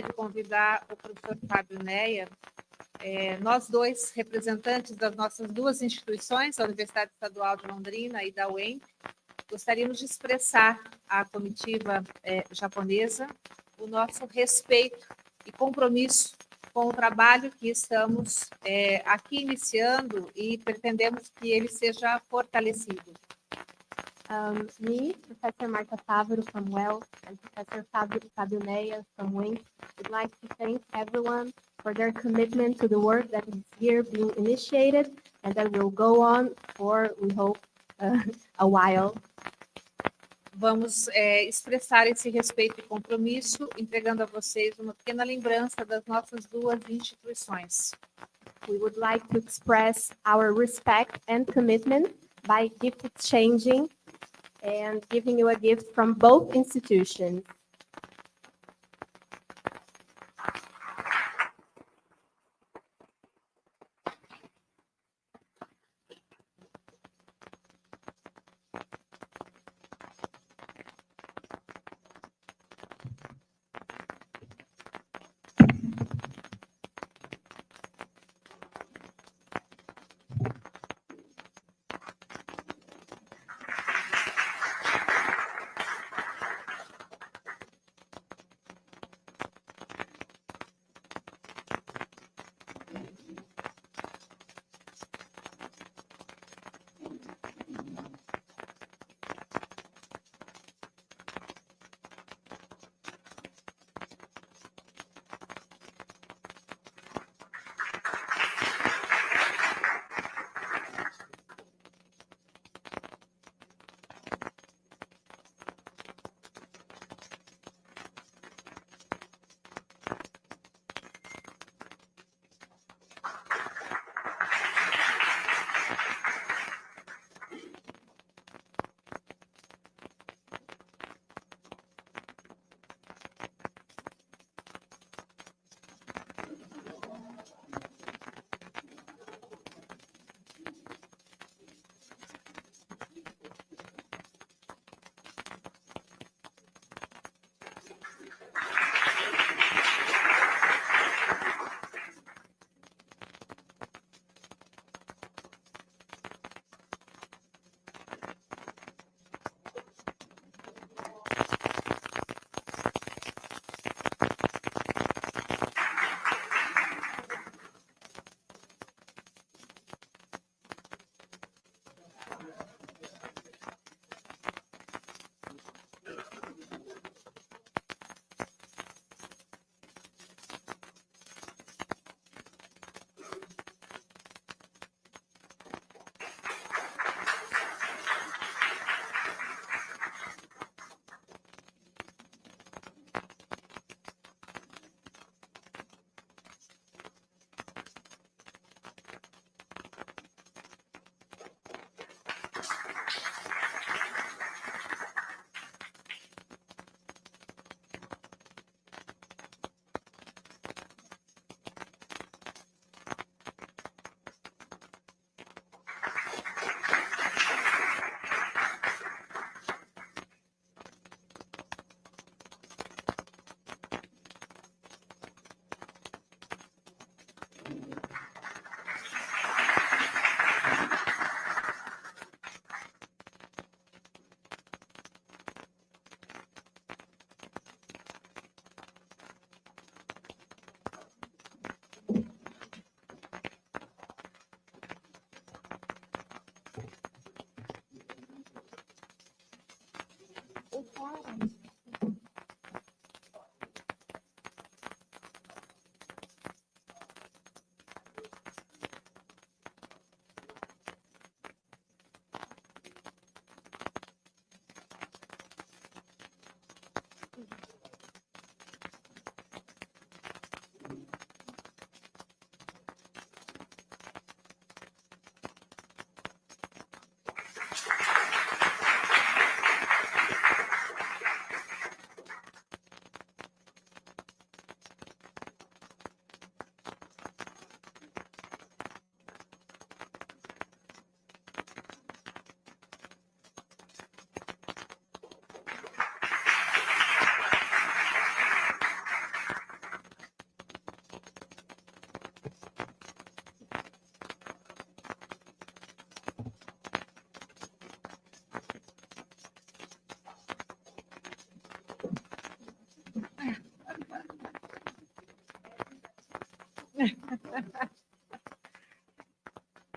de convidar o professor Fábio Neia, nós dois, representantes das nossas duas instituições, a Universidade Estadual de Londrina e da UEM, gostaríamos de expressar à comitiva japonesa o nosso respeito e compromisso com o trabalho que estamos aqui iniciando e pretendemos que ele seja fortalecido. Me, Professor Marta Favaro from Wells, and Professor Fabio Neia from Wings, would like to thank everyone for their commitment to the work that is here being initiated and that will go on for, we hope, a while. Vamos expressar esse respeito e compromisso, entregando a vocês uma pequena lembrança das nossas duas instituições. We would like to express our respect and commitment by gift exchanging and giving you a gift from both institutions.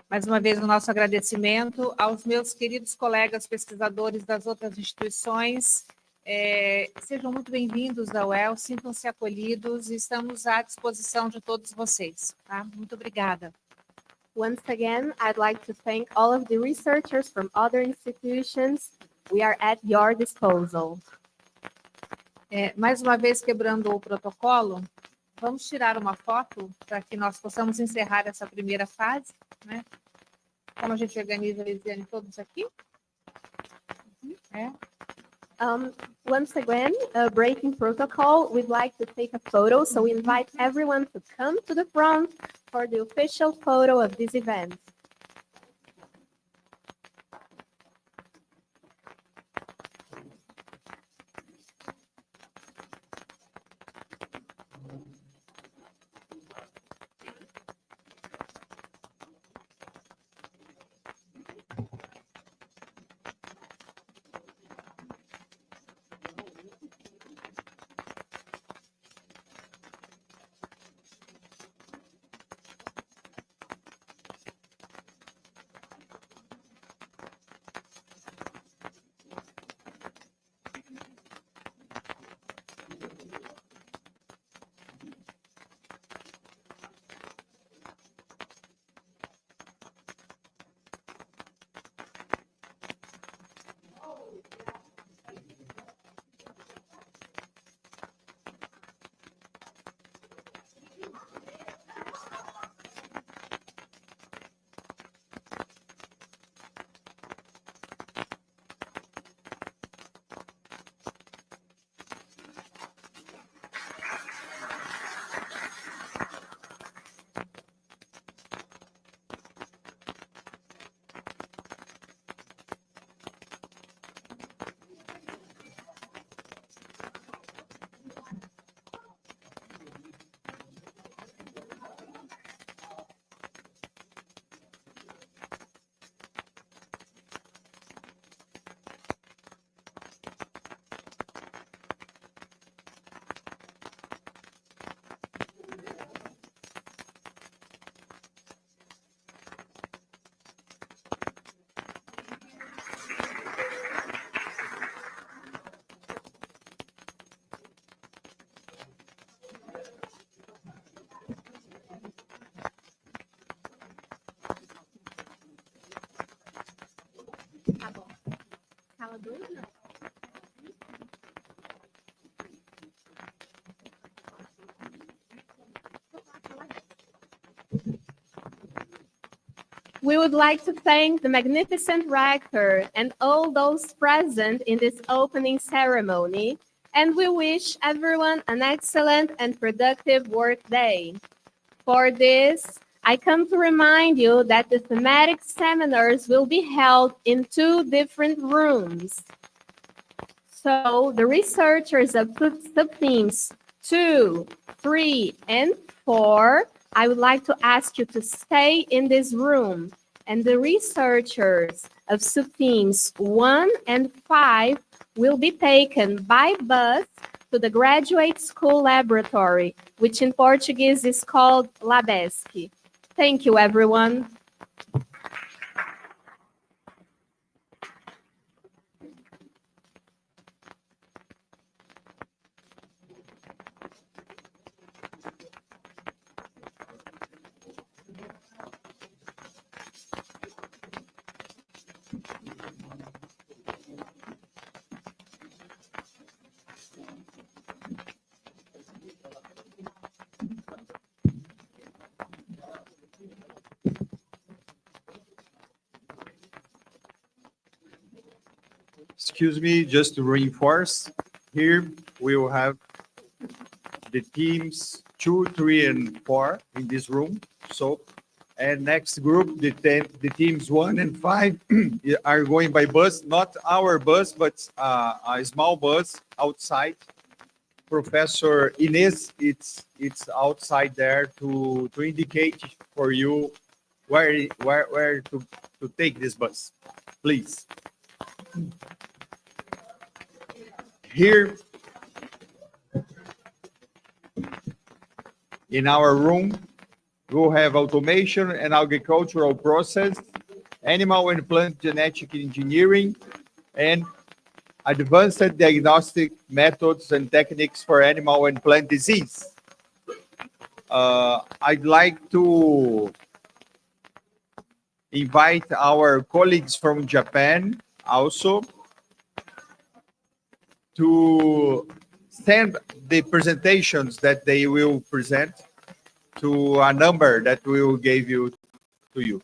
Mais uma vez, o nosso agradecimento aos meus queridos colegas pesquisadores das outras instituições. Sejam muito bem-vindos da UEL, sintam-se acolhidos e estamos à disposição de todos vocês. Tá? Muito obrigada. Once again, I'd like to thank all of the researchers from other institutions. We are at your disposal. Mais uma vez, quebrando o protocolo, vamos tirar uma foto para que nós possamos encerrar essa primeira fase, né? Como a gente organiza, Lisiane, todos aqui? Once again, breaking protocol, we'd like to take a photo, so we invite everyone to come to the front for the official photo of this event. We would like to thank the magnificent rector and all those present in this opening ceremony, and we wish everyone an excellent and productive work day. For this, I come to remind you that the thematic seminars will be held in 2 different rooms. So the researchers of subthemes 2, 3, and 4, I would like to ask you to stay in this room. And the researchers of subthemes 1 and 5 will be taken by bus to the graduate school laboratory, which in Portuguese is called LABESC. Thank you, everyone. Excuse me, just to reinforce, here we will have the teams 2, 3, and 4 in this room. So, and next group, the teams 1 and 5 are going by bus, not our bus, but a small bus outside. Professor Inez, it's outside there to indicate for you where to take this bus, please. Here in our room, We'll have automation and agricultural process, animal and plant genetic engineering, and advanced diagnostic methods and techniques for animal and plant disease. I'd like to invite our colleagues from Japan also to send the presentations that they will present to a number that we will give you to you.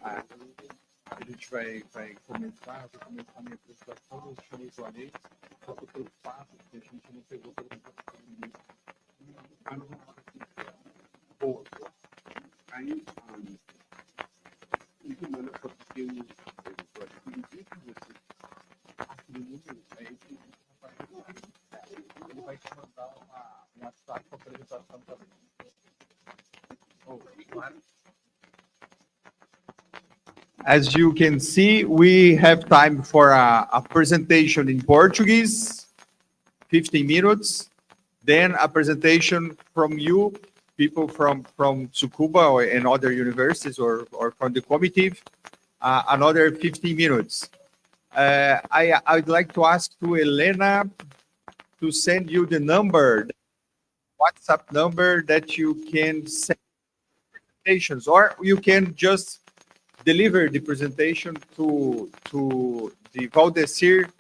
A gente vai começar, eu vou começar minha apresentação, eu chamei o Joanei, só que eu estou preocupado, porque a gente não pegou a apresentação do início. Boa. Aí, muito mano, porque eu acredito que você, ele vai te mandar uma WhatsApp com a apresentação também. Claro. As you can see, we have time for a presentation in Portuguese, 15 minutes. Then a presentation from you, people from Tsukuba and other universities or from the committee, another 15 minutes. I'd like to ask to Elena to send you the number, the WhatsApp number that you can send presentations, or you can just deliver the presentation to the Valdecir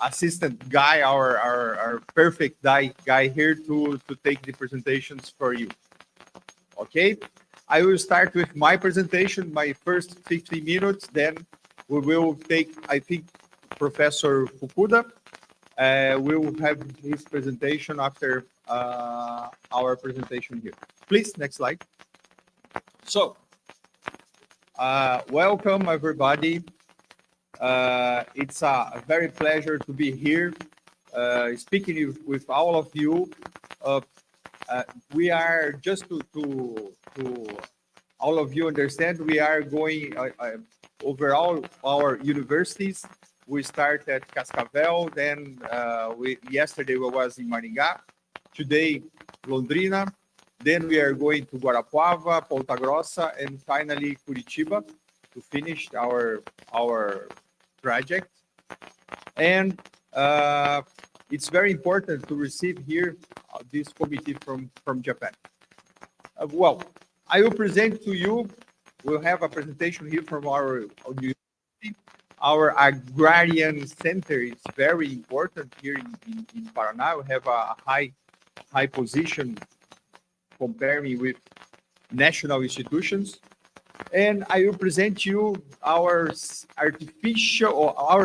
assistant guy, our perfect guy here to take the presentations for you. Okay, I will start with my presentation, my first 15 minutes, then we will take, I think, Professor Fukuda will have his presentation after our presentation here. Please, next slide. So, welcome everybody. It's a very pleasure to be here speaking with all of you. We are, just to all of you understand, we are going over all our universities. We start at Cascavel, then yesterday we was in Maringá, today Londrina, then we are going to Guarapuava, Ponta Grossa, and finally Curitiba to finish our project. And it's very important to receive here this committee from Japan. Well, I will present to you, we'll have a presentation here from our university. Our agrarian center is very important here in Paraná. We have a high position comparing with national institutions. And I will present you our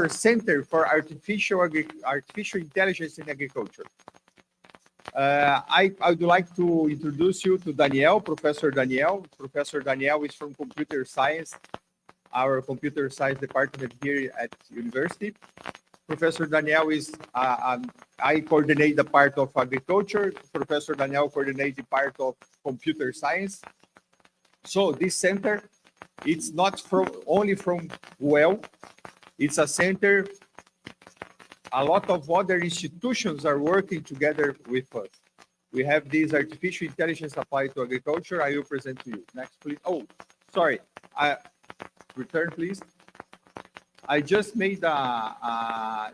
Center for Artificial Intelligence in Agriculture. I would like to introduce you to Daniel, Professor Daniel. Professor Daniel is from Computer Science, our Computer Science department here at university. Professor Daniel is, I coordinate the part of agriculture. Professor Daniel coordinates the part of computer science. So this center, it's not only from WELL, it's a center, a lot of other institutions are working together with us. We have this artificial intelligence applied to agriculture. I will present to you. Next, please. Oh, sorry. Return, please. I just made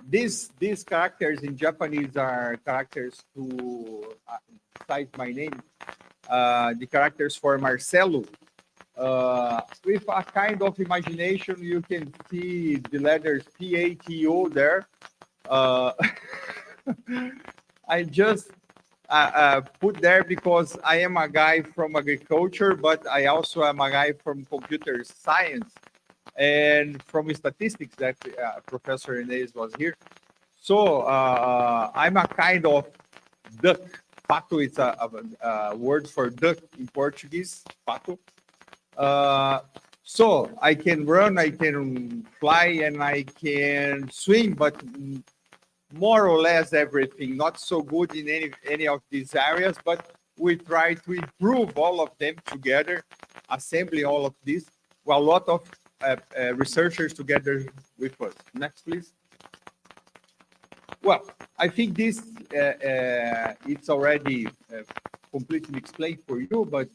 these characters in Japanese are characters to cite my name. The characters for Marcelo. With a kind of imagination, you can see the letters PATO there. I just put there because I am a guy from agriculture, but I also am a guy from computer science and from statistics that Professor Inez was here. So I'm a kind of duck. Pato is a word for duck in Portuguese, pato. So I can run, I can fly, and I can swim, but more or less everything. Not so good in any of these areas, but we try to improve all of them together, assembly all of this. Well, a lot of researchers together with us. Next, please. Well, I think this it's already completely explained for you, but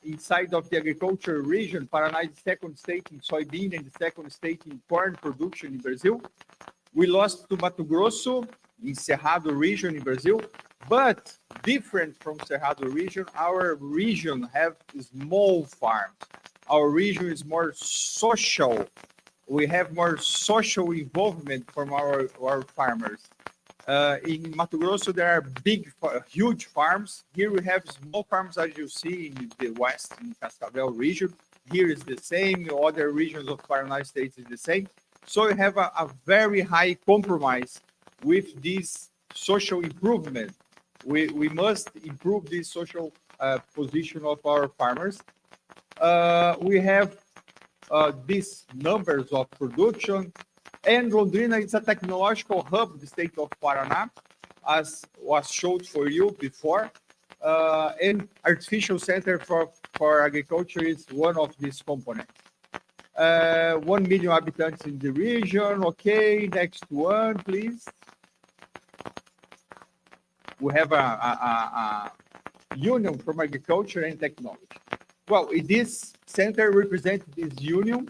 inside of the agriculture region, Paraná is the second state in soybean and the second state in corn production in Brazil. We lost to Mato Grosso in Cerrado region in Brazil, but different from Cerrado region, our region have small farms. Our region is more social. We have more social involvement from our farmers. In Mato Grosso, there are huge farms. Here we have small farms, as you see in the west, in Cascavel region. Here is the same. Other regions of Paraná state is the same. So we have a very high compromise with this social improvement. We must improve this social position of our farmers. We have these numbers of production, and Londrina is a technological hub, the state of Paraná, as was showed for you before. And artificial center for agriculture is one of these components. 1 million inhabitants in the region. Okay, next one, please. We have a union from agriculture and technology. Well, this center represents this union,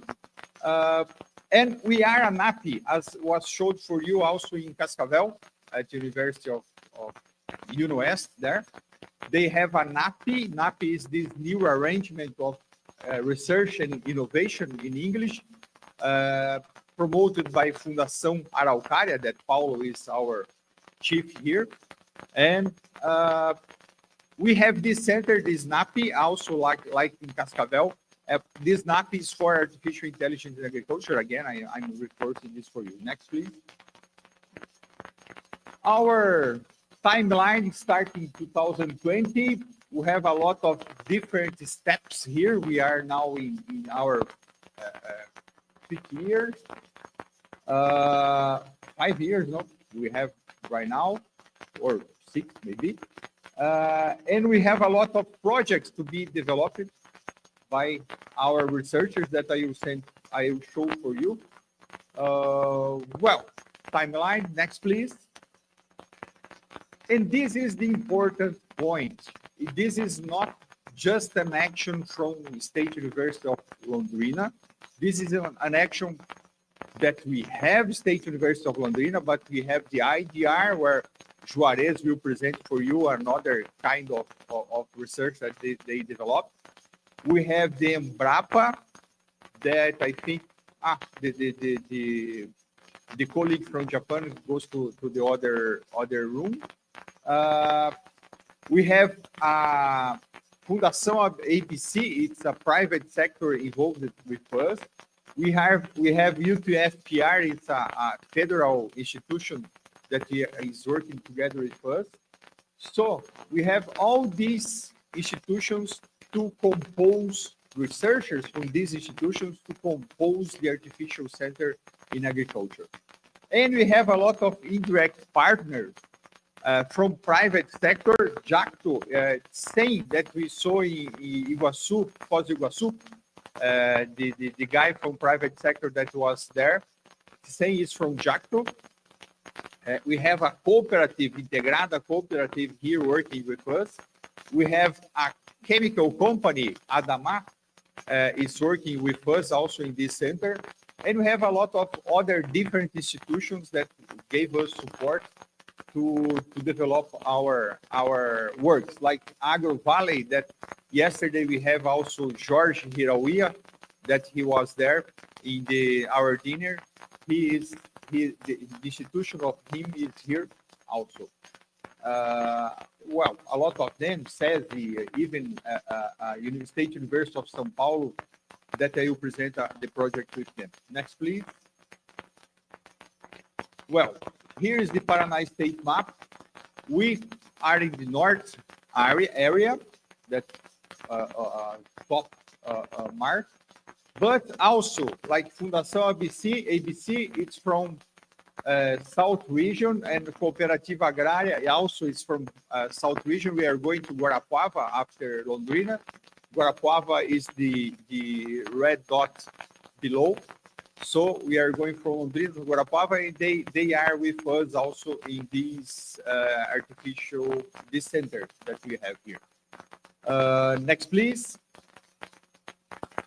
and we are a NAPI, as was showed for you also in Cascavel at the University of West there. They have a NAPI. NAPI is this new arrangement of research and innovation in English, promoted by Fundação Araucária, that Paulo is our chief here. And we have this center, this NAPI, also like in Cascavel. This NAPI is for artificial intelligence in agriculture. Again, I'm reporting this for you. Next, please. Our timeline starting 2020. We have a lot of different steps here. We are now in our 6 years, 5 years, no? We have right now, or 6 maybe. And we have a lot of projects to be developed by our researchers that I will show for you. Well, timeline, next please. And this is the important point. This is not just an action from State University of Londrina. This is an action that we have State University of Londrina, but we have the IDR where Juarez will present for you another kind of research that they developed. We have the Embrapa that I think the colleague from Japan goes to the other room. We have Fundação ABC. It's a private sector involved with us. We have UTFPR. It's a federal institution that is working together with us. So we have all these institutions to compose researchers from these institutions to compose the artificial center in agriculture. And we have a lot of indirect partners from private sector. Jacto, saying that we saw in Iguaçu, Foz do Iguaçu, the guy from private sector that was there, saying is from Jacto. We have a cooperative, Integrada cooperative here working with us. We have a chemical company, Adama, is working with us also in this center. And we have a lot of other different institutions that gave us support to develop our works, like Agro Valley, that yesterday we have also Jorge Hirauia, that he was there in our dinner. The institution of him is here also. Well, a lot of them says even State University of São Paulo, that I will present the project with them. Next, please. Well, here is the Paraná state map. We are in the north area, that top mark, but also like Fundação ABC, it's from South region, and Cooperativa Agrária also is from South region. We are going to Guarapuava after Londrina. Guarapuava is the red dot below. So we are going from Londrina to Guarapava, and they are with us also in this this center that we have here. Next, please.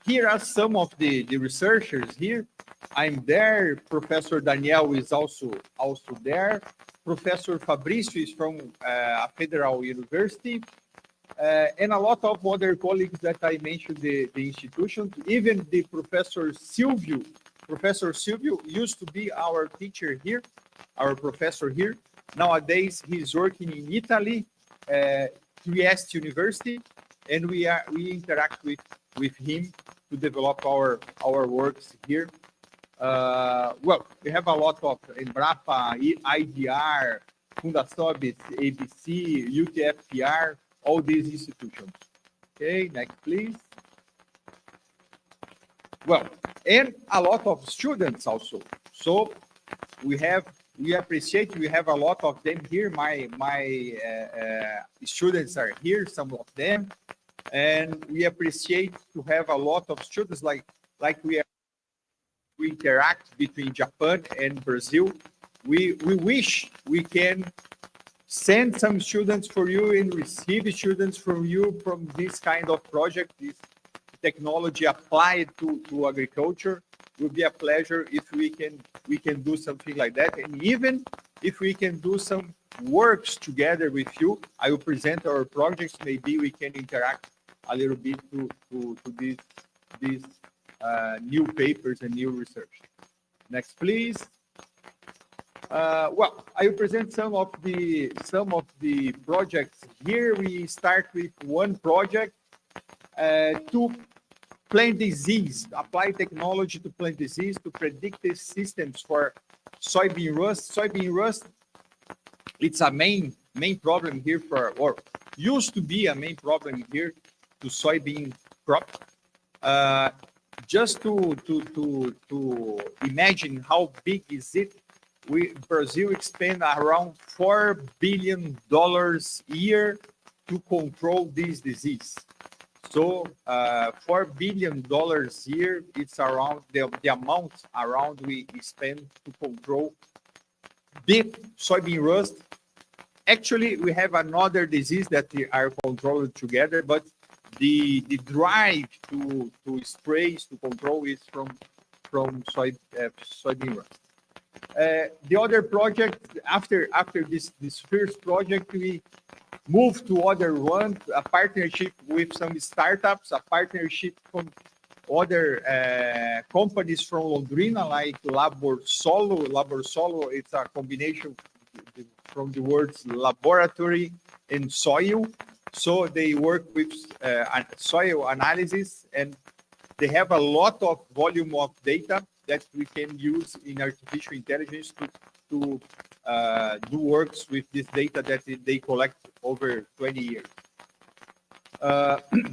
Here are some of the researchers here. I'm there. Professor Daniel is also there. Professor Fabrício is from a federal university. And a lot of other colleagues that I mentioned the institutions, even the Professor Silvio. Professor Silvio used to be our teacher here, our professor here. Nowadays, he's working in Italy, Trieste University, and we interact with him to develop our works here. Well, we have a lot of Embrapa, IDR, Fundação ABC, UTFPR, all these institutions. Okay, next, please. Well, and a lot of students also. So we appreciate, we have a lot of them here. My students are here, some of them, and we appreciate to have a lot of students like we interact between Japan and Brazil. We wish we can send some students for you and receive students from you from this kind of project, this technology applied to agriculture. It would be a pleasure if we can do something like that. And even if we can do some works together with you, I will present our projects. Maybe we can interact a little bit to these new papers and new research. Next, please. Well, I will present some of the projects here. We start with one project to plant disease, apply technology to plant disease to predict the systems for soybean rust. Soybean rust, it's a main problem here or used to be a main problem here to soybean crop. Just to imagine how big is it, Brazil spend around $4 billion a year to control this disease. So $4 billion a year, it's around the amount around we spend to control big soybean rust. Actually, we have another disease that we are controlled together, but the drive to sprays to control is from soybean rust. The other project after this first project, we moved to other one, a partnership with some startups, a partnership from other companies from Londrina, like Labor Solo. Labor Solo, it's a combination from the words laboratory and soil. So they work with soil analysis, and they have a lot of volume of data that we can use in artificial intelligence to do works with this data that they collect over 20 years.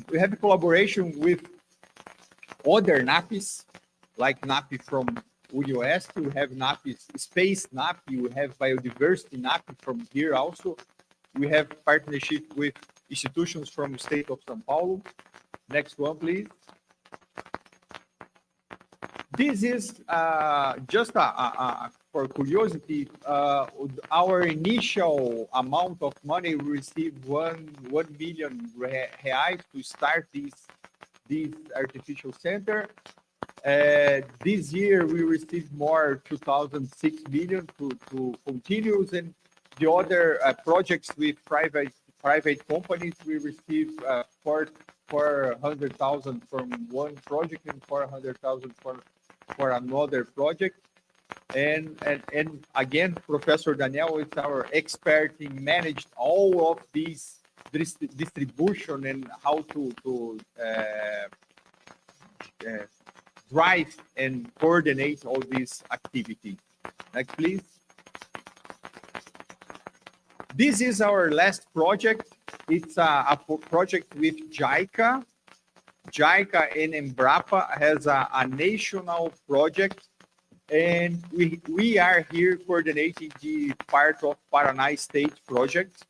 We have a collaboration with other NAPIs, like NAPI from US. We have NAPIs, Space NAPI, we have Biodiversity NAPI from here also. We have partnership with institutions from the state of São Paulo. Next one, please. This is just for curiosity, our initial amount of money, we received 1 million reais to start this artificial center. This year we received more, 2006 million to continue, and the other projects with private companies, we received 400,000 from one project and 400,000 for another project. And again, Professor Daniel is our expert in managed all of these distribution and how to drive and coordinate all these activities. Next, please. This is our last project. It's a project with JICA. JICA and Embrapa has a national project, and we are here coordinating the part of Paraná State project,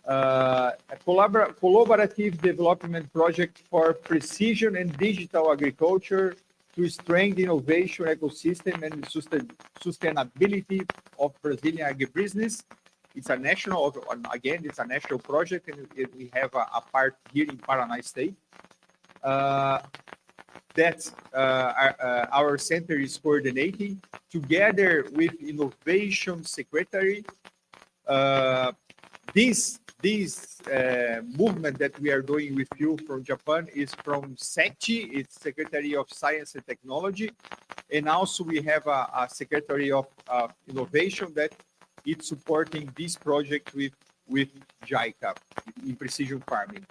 a collaborative development project for precision and digital agriculture to strengthen innovation ecosystem and sustainability of Brazilian agribusiness. It's a national, again, it's a national project, and we have a part here in Paraná State. That our center is coordinating together with Innovation Secretary. This movement that we are doing with you from Japan is from SETI, it's Secretary of Science and Technology, and also we have a Secretary of Innovation that it's supporting this project with JICA in precision farming.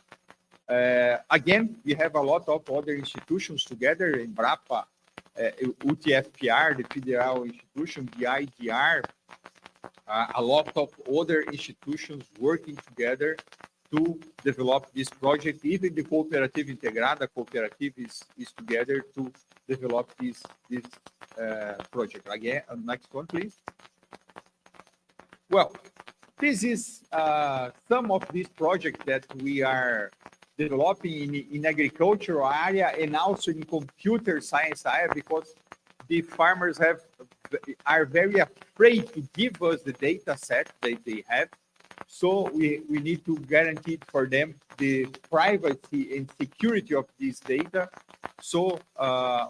Again, we have a lot of other institutions together, Embrapa, UTFPR, the Federal Institution, the IDR, a lot of other institutions working together to develop this project. Even the Cooperativa Integrada cooperative is together to develop this project. Again, next one, please. Well, this is some of these projects that we are developing in agricultural area and also in computer science area, because the farmers are very afraid to give us the data set that they have. So we need to guarantee for them the privacy and security of this data. So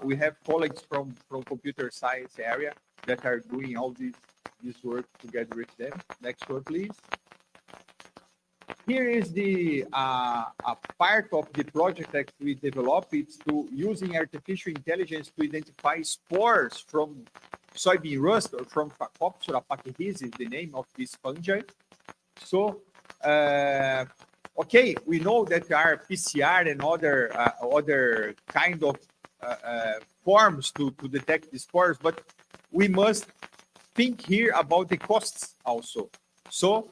we have colleagues from computer science area that are doing all this work together with them. Next one, please. Here is the a part of the project that we developed. It's to using artificial intelligence to identify spores from soybean rust or from Phacops pachyhis, the name of this fungi. So, okay, we know that there are PCR and other kind of forms to detect the spores, but we must think here about the costs also. So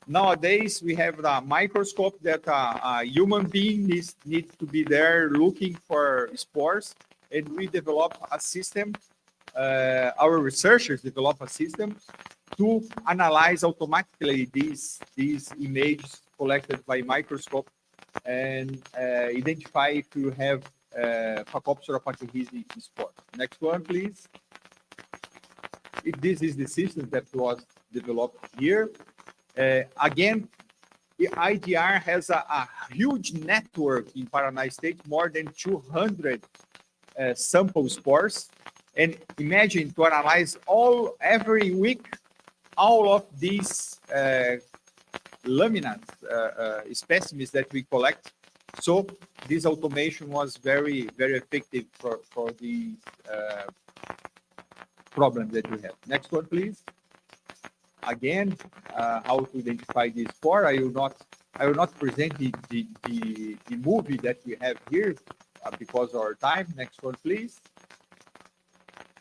nowadays we have the microscope that a human being needs to be there looking for spores, and we develop a system. Our researchers develop a system to analyze automatically these images collected by microscope and identify if you have Phacops pachyhis spore. Next one, please. This is the system that was developed here. Again, the IDR has a huge network in Paraná State, more than 200 sample spores. And imagine to analyze every week all of these laminate specimens that we collect. So this automation was very, very effective for the problem that we have. Next one, please. Again, how to identify this spore. I will not present the movie that we have here because of our time. Next one, please.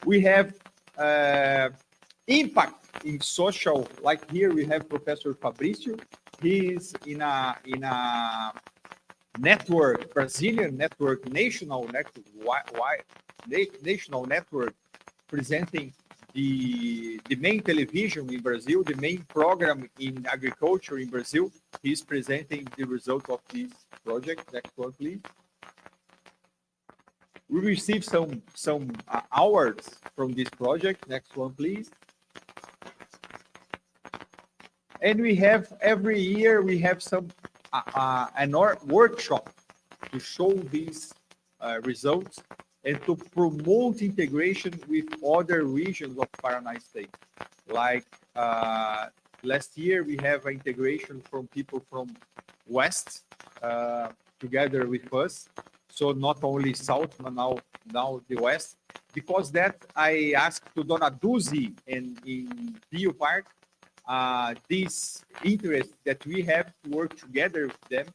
We have impact in social, like here we have Professor Fabrício. He is in a network, Brazilian network, national network, presenting the main television in Brazil, the main program in agriculture in Brazil. He's presenting the result of this project. Next one, please. We received some awards from this project. Next one, please. And we have every year we have some an workshop to show these results and to promote integration with other regions of Paraná State. Like last year, we have integration from people from West together with us. So not only South, but now the West. Because that, I asked to Dona Duzi in Bio Park this interest that we have to work together with them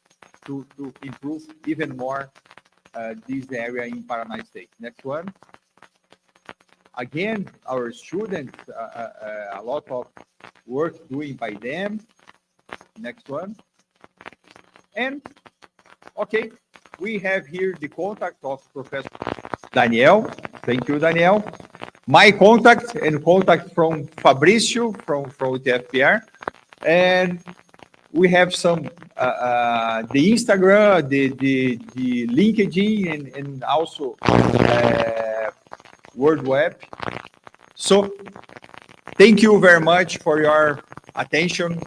to improve even more this area in Paraná State. Next one. Again, our students, a lot of work doing by them. Next one. And, okay, we have here the contact of Professor Daniel. Thank you, Daniel. My contact and contact from Fabrício from UTFPR. And we have some the Instagram, the LinkedIn, and also World Web. So thank you very much for your attention.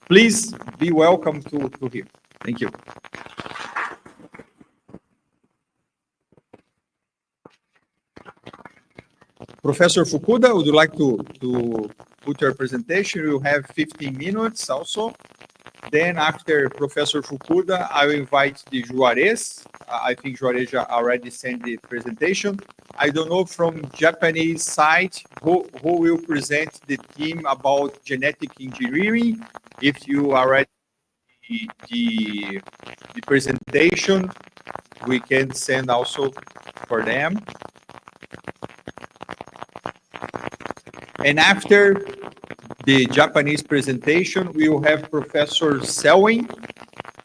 Please be welcome to here. Thank you. Professor Fukuda, would you like to put your presentation? You have 15 minutes also. Then after Professor Fukuda, I will invite the Juarez. I think Juarez already sent the presentation. I don't know from Japanese side who will present the theme about genetic engineering. If you already the presentation, we can send also for them. And after the Japanese presentation, we will have Professor Selwyn.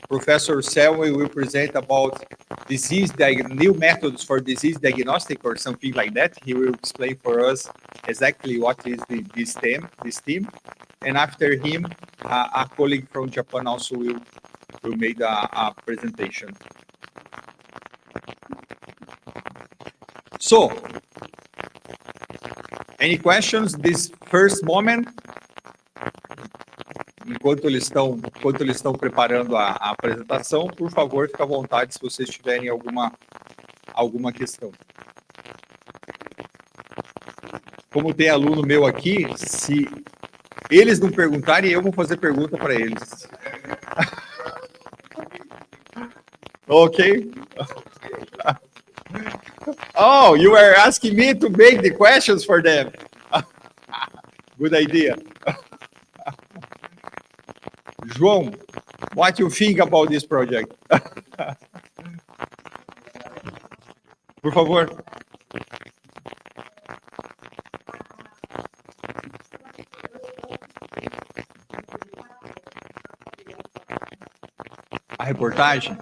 Professor Selwyn will present about new methods for disease diagnostic or something like that. He will explain for us exactly what is this theme. And after him, a colleague from Japan also will make a presentation. So, any questions this first moment? Enquanto eles estão preparando a apresentação, por favor, fique à vontade se vocês tiverem alguma questão. Como tem aluno meu aqui, se eles não perguntarem, eu vou fazer pergunta para eles. Ok? Oh, you are asking me to make the questions for them. Good idea. João, what you think about this project? Por favor. A reportagem?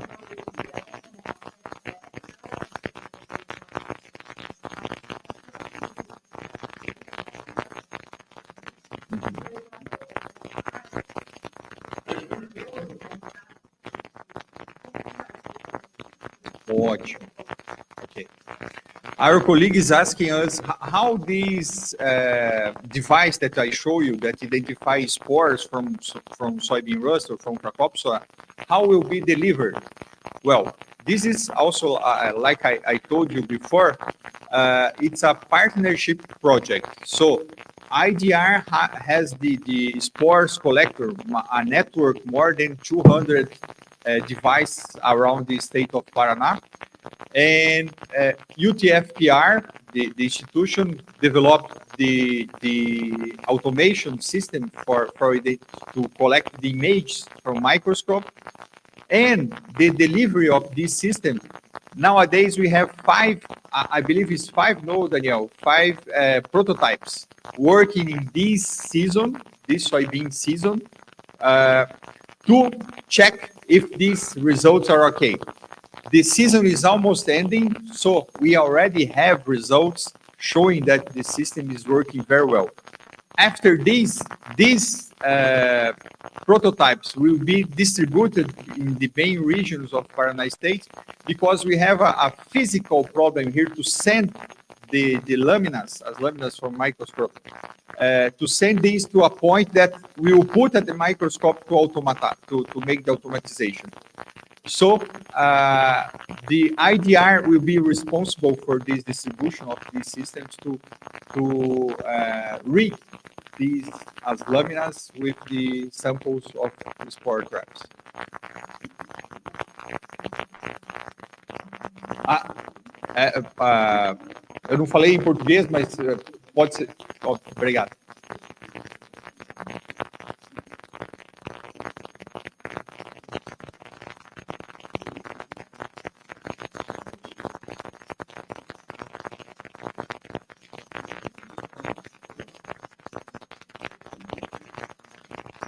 Ótimo. Okay. Our colleague is asking us how this device that I show you that identifies spores from soybean rust or from Cracops, how will be delivered? Well, this is also, like I told you before, it's a partnership project. So IDR has the spores collector, a network more than 200 devices around the state of Paraná. And UTFPR, the institution, developed the automation system to collect the images from microscope. And the delivery of this system, nowadays we have five, I believe it's five, no, Daniel, five prototypes working in this season, this soybean season, to check if these results are okay. The season is almost ending, so we already have results showing that the system is working very well. After these prototypes will be distributed in the main regions of Paraná State, because we have a physical problem here to send the laminas, as laminas from microscope, to send these to a point that we will put at the microscope to make the automatization. So the IDR will be responsible for this distribution of these systems to read these as laminas with the samples of the spore traps. Eu não falei em português, mas pode ser. Obrigado.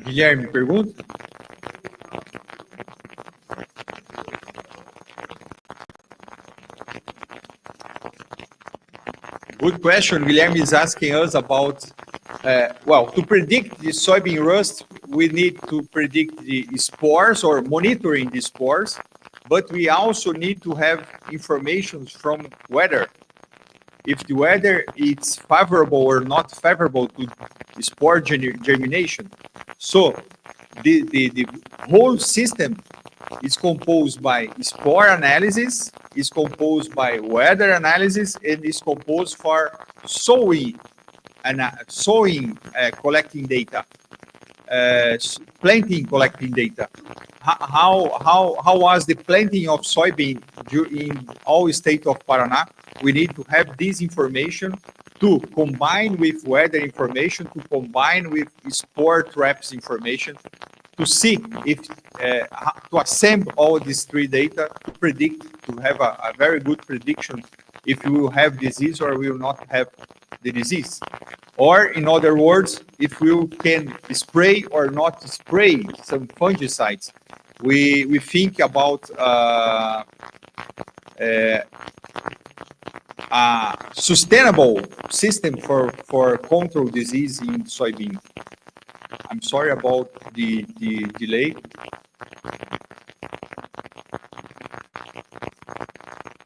Guilherme, pergunta? Good question. Guilherme is asking us about, well, to predict the soybean rust, we need to predict the spores or monitoring the spores, but we also need to have information from weather. if the weather is favorable or not favorable to spore germination. So the whole system is composed by spore analysis, is composed by weather analysis, and is composed for sowing and collecting data, planting collecting data. How was the planting of soybean in all state of Paraná? We need to have this information to combine with weather information, to combine with spore traps information, to see if to assemble all these three data to predict, to have a very good prediction if we will have disease or we will not have the disease. Or in other words, if we can spray or not spray some fungicides. We think about a sustainable system for control disease in soybean. I'm sorry about the delay.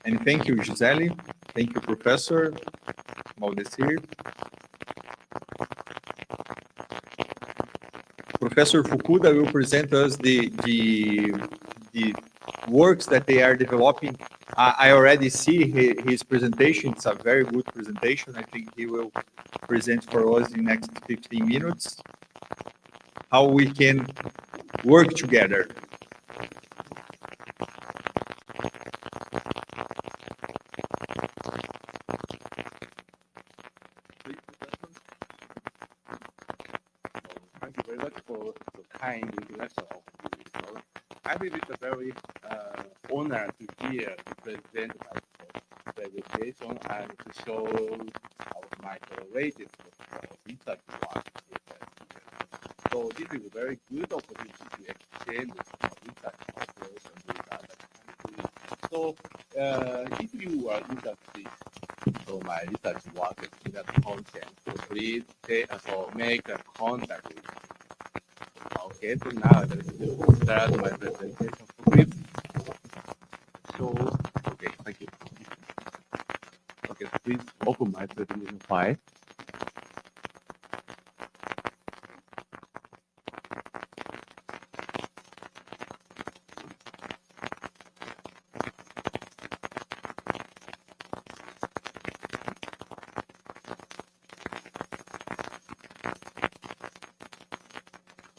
And thank you, Gisele. Thank you, Professor Maldecir. Professor Fukuda will present us the works that they are developing. I already see his presentation. It's a very good presentation. I think he will present for us in the next 15 minutes how we can work together. Thank you very much for the kind introduction of this. So I think it's a very honor to hear to present my presentation and to show my latest research work. So this is a very good opportunity to exchange research cooperation with other countries. So if you are interested so my research work in that content, so please make a contact with me. Okay, so now let's start my presentation. So please show. Okay, thank you. Okay, so please open my presentation file.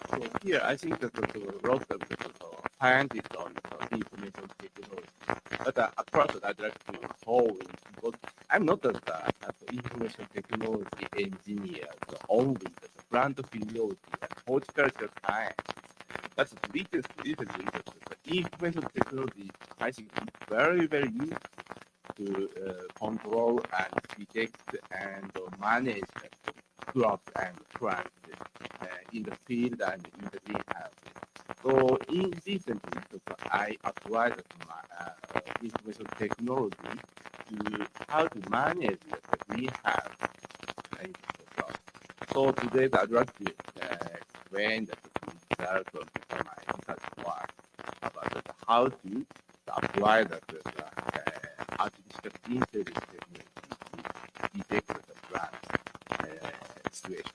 So here, I think that the lot of the scientists on the information technology. But at first, I'd like to hold because I'm not an information technology engineer, so only the plant physiology and horticulture science. That's the recently the information technology. I think it's very, very useful to control and detect and manage crops and plants in the field and in the greenhouse. So in recently, I applied my information technology to how to manage the greenhouse. So today I'd like to explain the result of my research work about how to apply the artificial intelligence technology to detect the plant situation.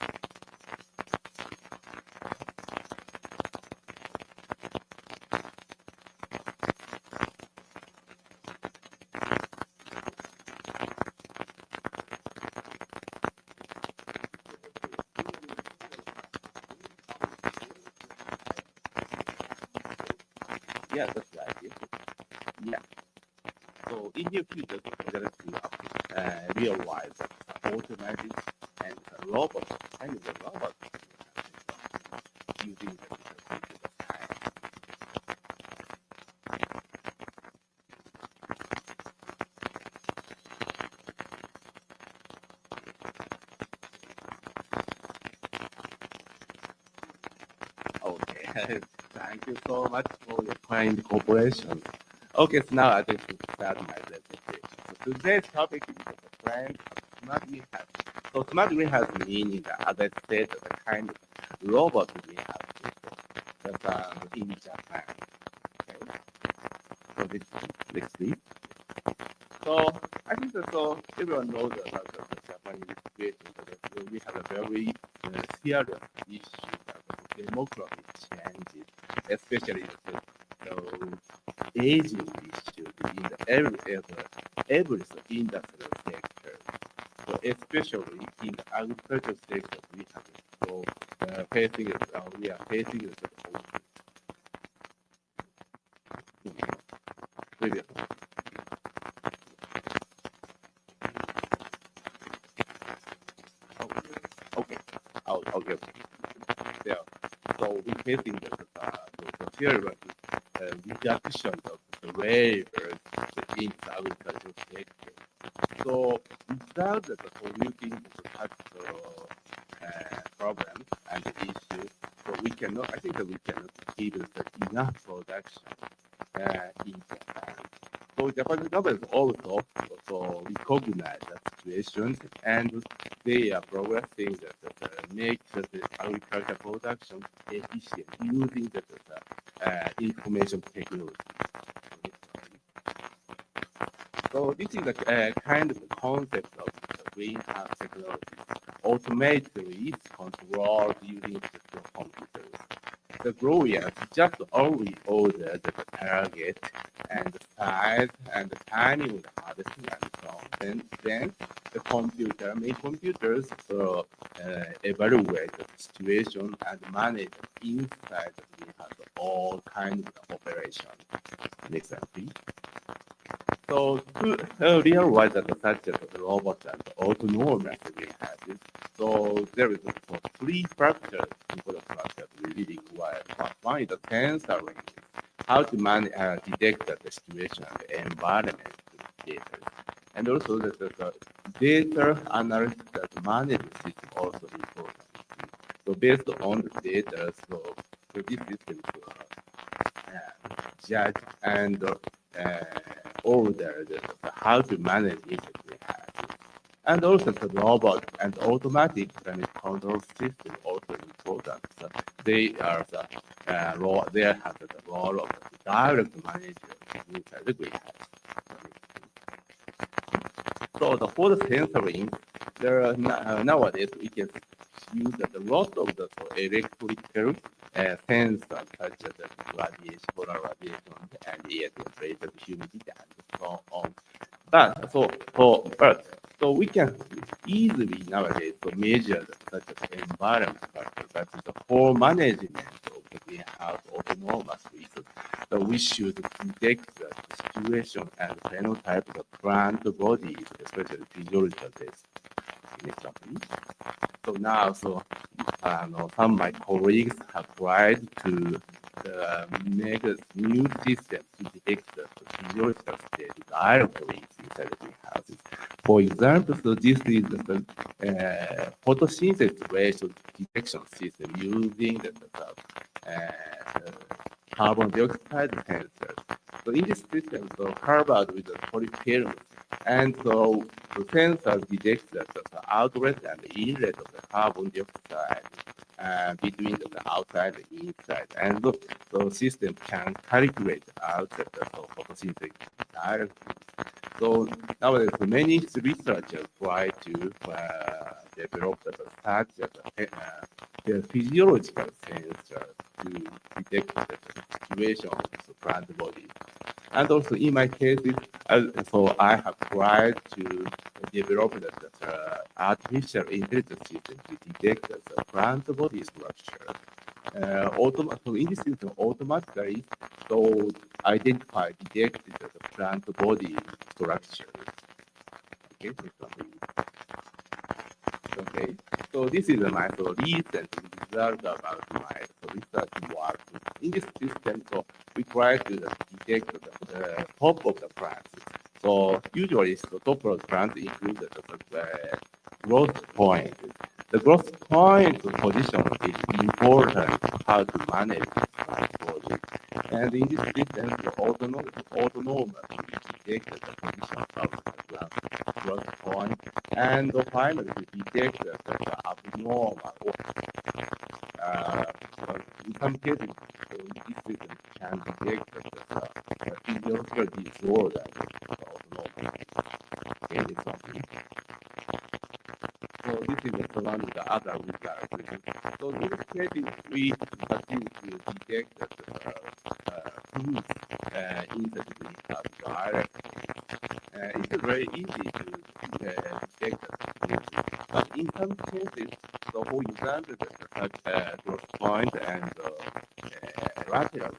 Yeah, that's right. Yeah. So in the future, we're going to realize that automated and robots, kind of the robots using the computer science. Okay, thank you so much for your kind cooperation. Okay, so now I think to start my presentation. So today's topic is the trend of smart greenhouse. So smart greenhouse meaning, as I said, the kind of robot greenhouse that in Japan. Okay. So this next please. So I think that so everyone knows about the Japanese situation that we have a very serious issue about demographic changes, especially the aging issues in every industrial sector. So especially in the agricultural sector, we have so we are facing the previous. Okay. Okay. Yeah. So we facing the serious reduction of the labor in the agricultural sector. So without the solution to such problems and issues, so we cannot. I think that we cannot keep enough production in Japan. So Japanese government also recognize that situation, and they are progressing that make the agriculture production efficient using the information technology. So this is a kind of concept of greenhouse technology. Automatically controlled using the computers. The growers just only order the target and the size and the timing of the harvesting and so on. Then the main computers evaluate the situation and manage inside the greenhouse all kinds of operations. Next slide, please. So to realize that such as the robots and autonomous greenhouses, so there is three factors for the structure we really require. One is the sensoring, how to detect the situation and the environment data. And also the data analysis that manage system also important. So based on the data, so this system judge and order how to manage it. And also the robot and automatic climate control system also important. So they are they have the role of the direct manager inside the greenhouse. So for the sensoring, there are nowadays we can use a lot of the electrical sensors such as the radiation, solar radiation, and air temperature, humidity, and so on. So we can easily nowadays measure such as environment factors, that is the whole management of the greenhouse autonomously. So we should detect the situation and phenotype of the plant bodies, especially physiological tests. Next one, please. So now, some of my colleagues have tried to make a new system to detect the physiological state directly inside the greenhouses. For example, so this is the photosynthesis ratio detection system using the carbon dioxide sensors. So in this system, so covered with the polyfilm, and so the sensor detects the outlet and the inlet of the carbon dioxide between the outside and inside, and the system can calculate out the photosynthesis directly. So nowadays, many researchers try to develop the physiological sensor to detect the situation of the plant body. And also in my cases, so I have tried to develop the artificial intelligence system to detect the plant body structure. So in this system, automatically so identify, detect the plant body structure. Okay, okay. So this is my recent result about my research work. In this system, so we try to detect the top of the plant. So usually, the top of the plant includes the growth point. The growth point position is important how to manage plant project. And in this system, the autonomous detect the position of the growth point, and finally detect the abnormal or in some cases, this system can detect the physiological disorder. next one, please. So this is the surrounding the other regard. So in this case, we assume to detect fruits inside the island. It's very easy to detect the fruits. But in some cases, the whole example growth point and lateral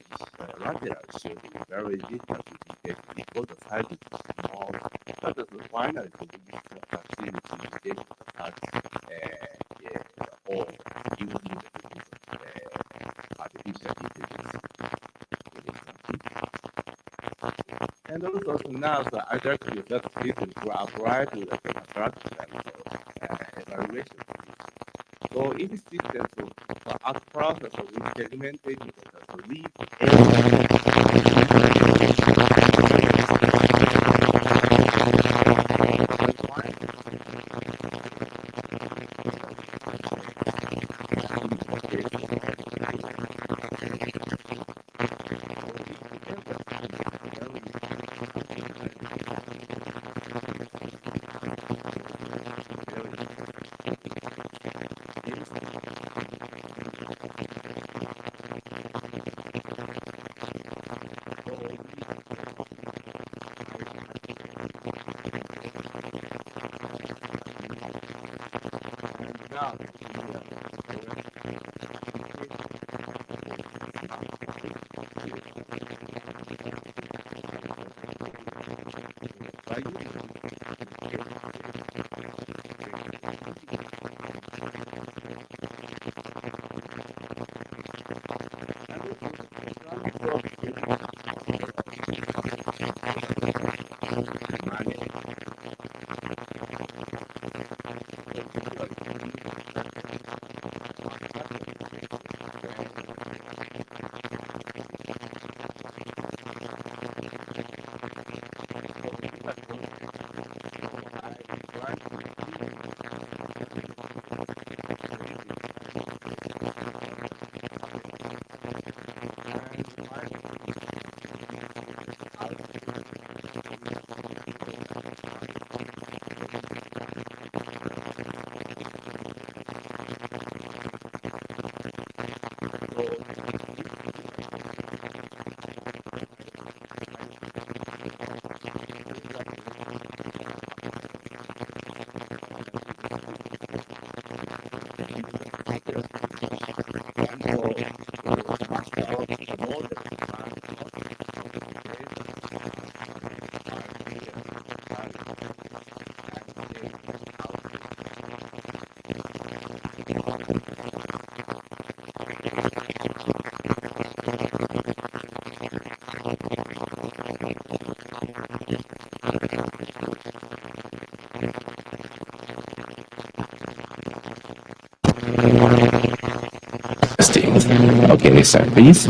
should be very difficult to detect because the size is small. But the final solution succeed to detect the size or using the artificial intelligence. And also now, so I just use that system to apply to the construction and evaluation. So in this system, so as process, so we segmented the lead Okay, next slide, please.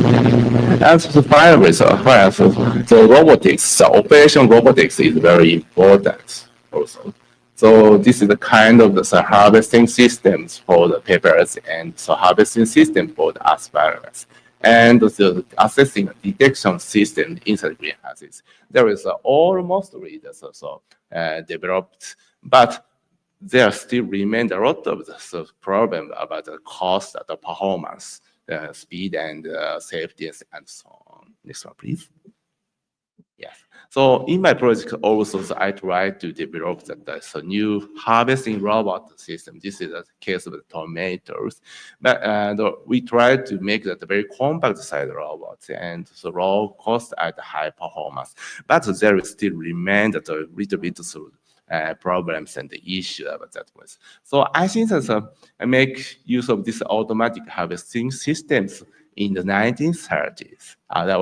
As the final result, the robotics, the operation robotics is very important also. So this is the kind of the harvesting systems for the peppers and the harvesting system for the asparagus. And the assessing detection system inside greenhouses. There is almost also developed, but there still remain a lot of the problem about the cost, the performance, speed, and safety, and so on. Next one, please. Yes. So in my project also, I try to develop the new harvesting robot system. This is the case of the tomatoes. But we try to make that very compact size robot and so low cost and high performance. But there still remain a little bit problems and the issue about that was. So I think that I make use of this automatic harvesting systems in the 1930s.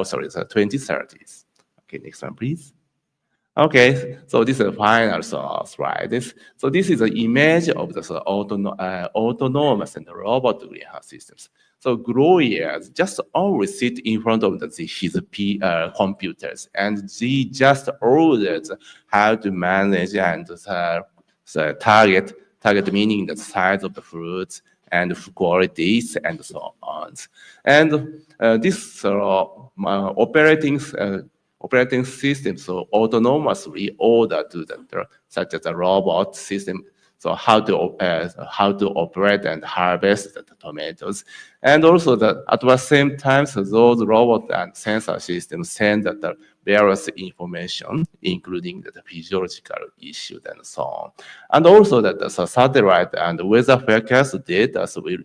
Sorry, the 2030s. Okay, next one, please. Okay, so this is the final slide. This is the image of the autonomous and robot greenhouse systems. So growers just always sit in front of his computers, and they just ordered how to manage and the target meaning the size of the fruits and qualities and so on. And this operating operating system so autonomously order to the such as a robot system. So how to operate and harvest the tomatoes, and also that at the same time, so those robot and sensor systems send the various information, including the physiological issues and so on, and also that the satellite and weather forecast data so will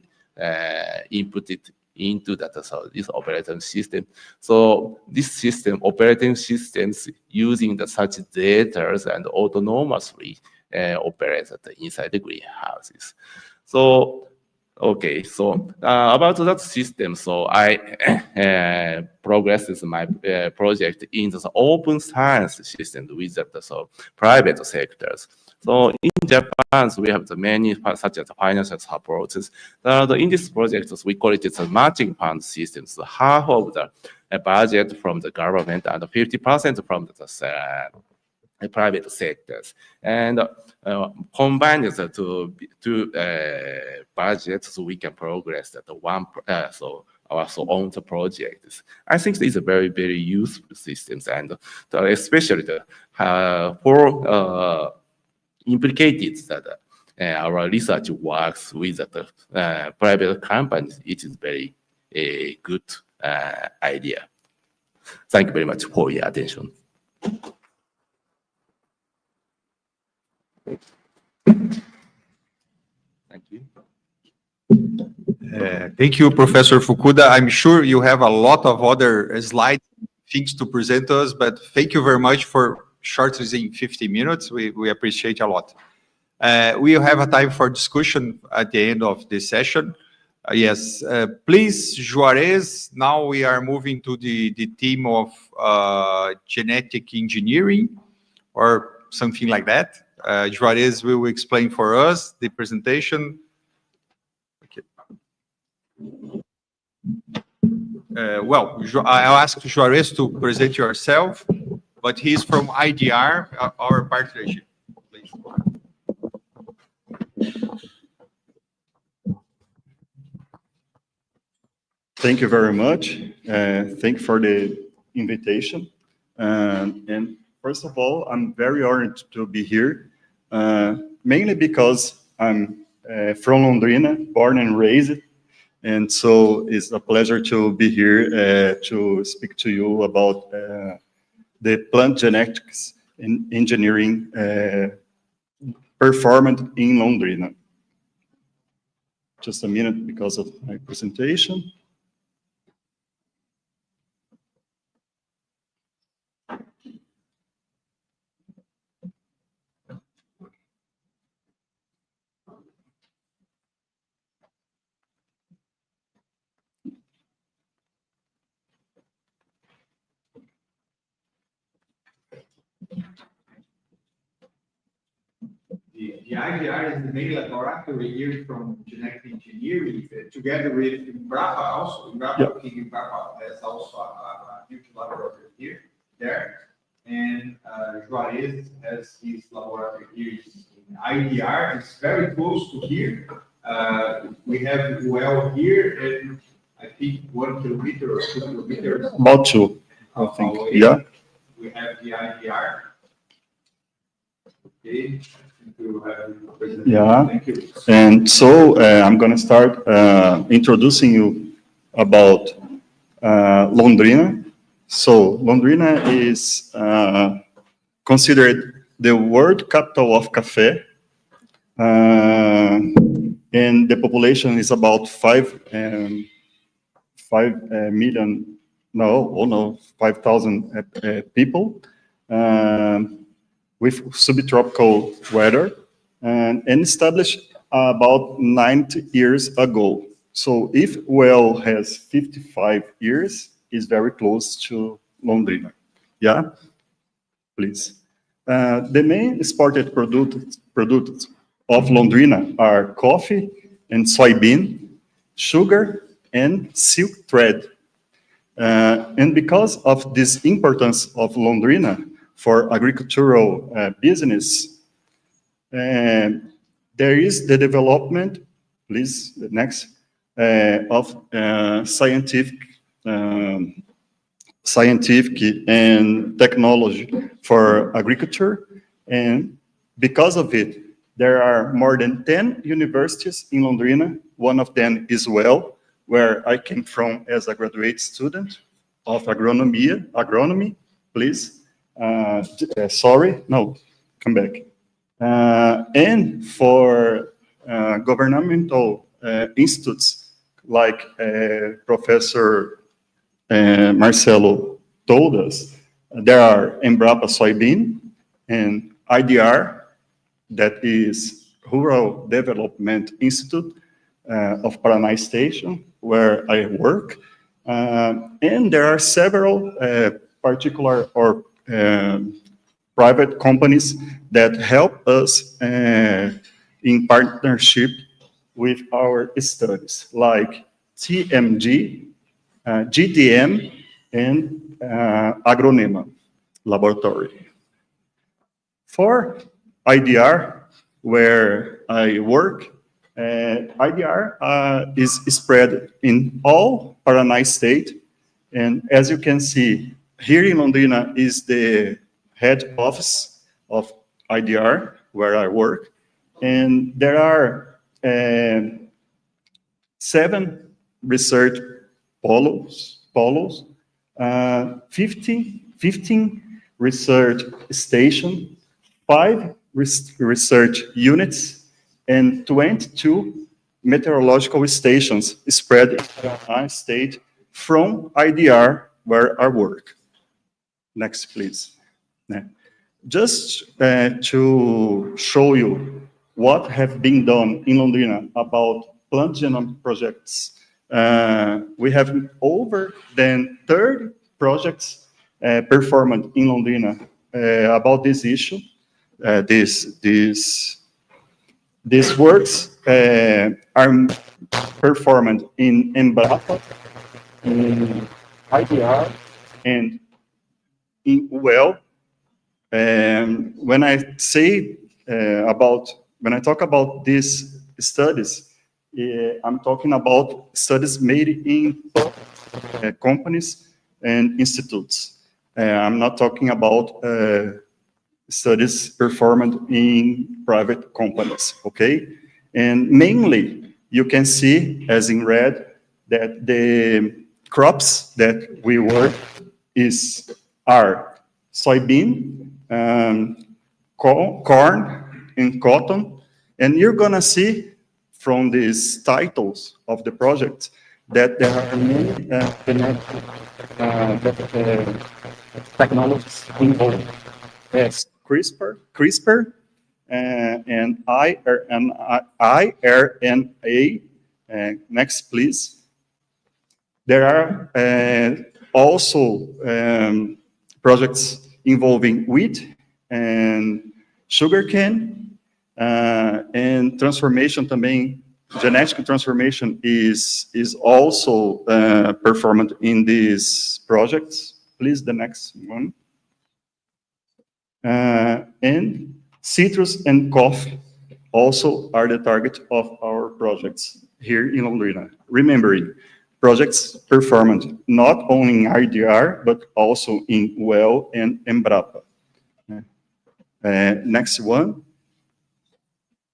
input it into that so this operating system. So this system operating systems using the such data and autonomously operates inside the greenhouses. So, okay, so about that system, so I progressed my project in the open science system with the so private sectors. So in Japan, so we have the many such as financial supports. In this project, we call it the matching fund system. So half of the budget from the government and 50% from the private sectors, and combine the two budgets, so we can progress that one so our own projects. I think these are very, very useful systems, and especially for implicated that our research works with the private companies. It is very good idea. Thank you very much for your attention. Thank you. Thank you, Professor Fukuda. I'm sure you have a lot of other slides, things to present us, but thank you very much for shortening 50 minutes. We appreciate a lot. We'll have a time for discussion at the end of this session. Yes, please, Juarez. Now we are moving to the theme of genetic engineering or something like that. Juarez will explain for us the presentation. Okay. Well, I'll ask Juarez to present yourself, but he's from IDR, our partnership. Please. Thank you very much. Thank you for the invitation. And first of all, I'm very honored to be here, mainly because I'm from Londrina, born and raised. And so it's a pleasure to be here to speak to you about the plant genetics and engineering performed in Londrina. Just a minute because of my presentation. The IDR is the main laboratory here from genetic engineering, together with Embrapa also. Embrapa, King Embrapa has also a huge laboratory here, there. And Juarez has his laboratory here in IDR. It's very close to here. We have well here, and I think 1 kilometer or 2 kilometers. About 2, I think. Away. Yeah. We have the IDR. Okay. Yeah, thank you. And so I'm going to start introducing you about Londrina. So Londrina is considered the world capital of café, and the population is about 5 million. No, 5,000 people. With subtropical weather, and established about 90 years ago. So if well has 55 years, is very close to Londrina. Yeah, please. The main exported products of Londrina are coffee and soybean, sugar, and silk thread. And because of this importance of Londrina for agricultural business, there is the development, please, next, of scientific scientific and technology for agriculture. And because of it, there are more than 10 universities in Londrina. One of them is WEL, where I came from as a graduate student of agronomy, please. Sorry, no, come back. And for governmental institutes, like Professor Marcelo told us, there are Embrapa Soybean and IDR, that is Rural Development Institute of Paraná Station, where I work. And there are several particular or private companies that help us in partnership with our studies, like TMG, GDM, and Agronema Laboratory. For IDR, where I work, IDR is spread in all Paraná state. And as you can see, here in Londrina is the head office of IDR, where I work. And there are 7 research polos, 15 research stations, 5 research units, and 22 meteorological stations spread in the state from IDR, where I work. Next, please. Just to show you what have been done in Londrina about plant genome projects, we have over than 30 projects performed in Londrina about this issue. These works are performed in Embrapa, in IDR, and in WEL. When I talk about these studies, I'm talking about studies made in companies and institutes. I'm not talking about studies performed in private companies, okay? And mainly, you can see, as in red, that the crops that we work are soybean, corn, and cotton. And you're gonna see from these titles of the project that there are many technologies involved. Yes, CRISPR, and IRNA. Next, please. There are also projects involving wheat and sugarcane, and transformation também. Genetic transformation is also performed in these projects. Please, the next one. And citrus and coffee also are the target of our projects here in Londrina. Remembering, projects performed not only in IDR, but also in WEL and Embrapa. Next one.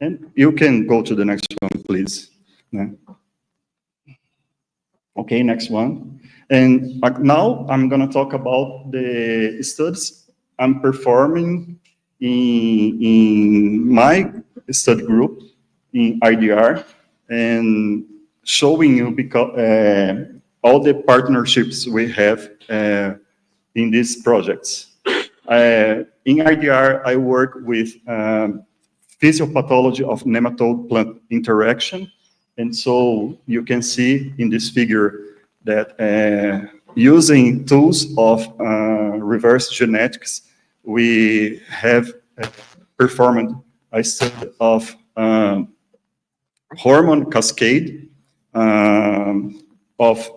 And you can go to the next one, please. Okay, next one. And now I'm gonna talk about the studies I'm performing in my study group in IDR, and showing you all the partnerships we have in these projects. In IDR, I work with physiopathology of nematode-plant interaction, and so you can see in this figure that using tools of reverse genetics, we have performed a study of hormone cascade of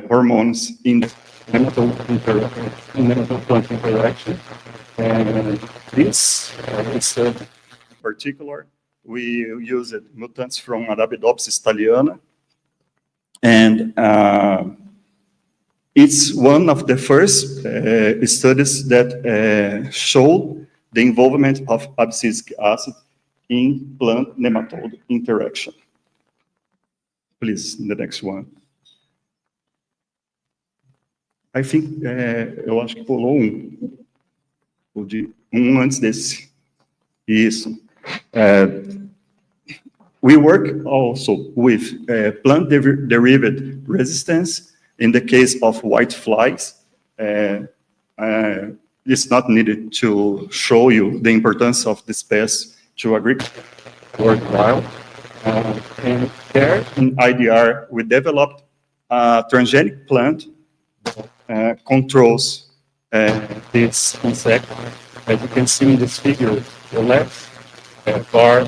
hormones in nematode-plant interaction. And this study in particular, we used mutants from Arabidopsis thaliana. And it's one of the first studies that showed the involvement of abscisic acid in plant nematode interaction. Please, the next one. I think, eu acho que pulou um antes desse. Isso. We work also with plant-derived resistance in the case of white flies. It's not needed to show you the importance of this pest to agriculture worthwhile. And there in IDR, we developed a transgenic plant controls this insect. As you can see in this figure, the left bar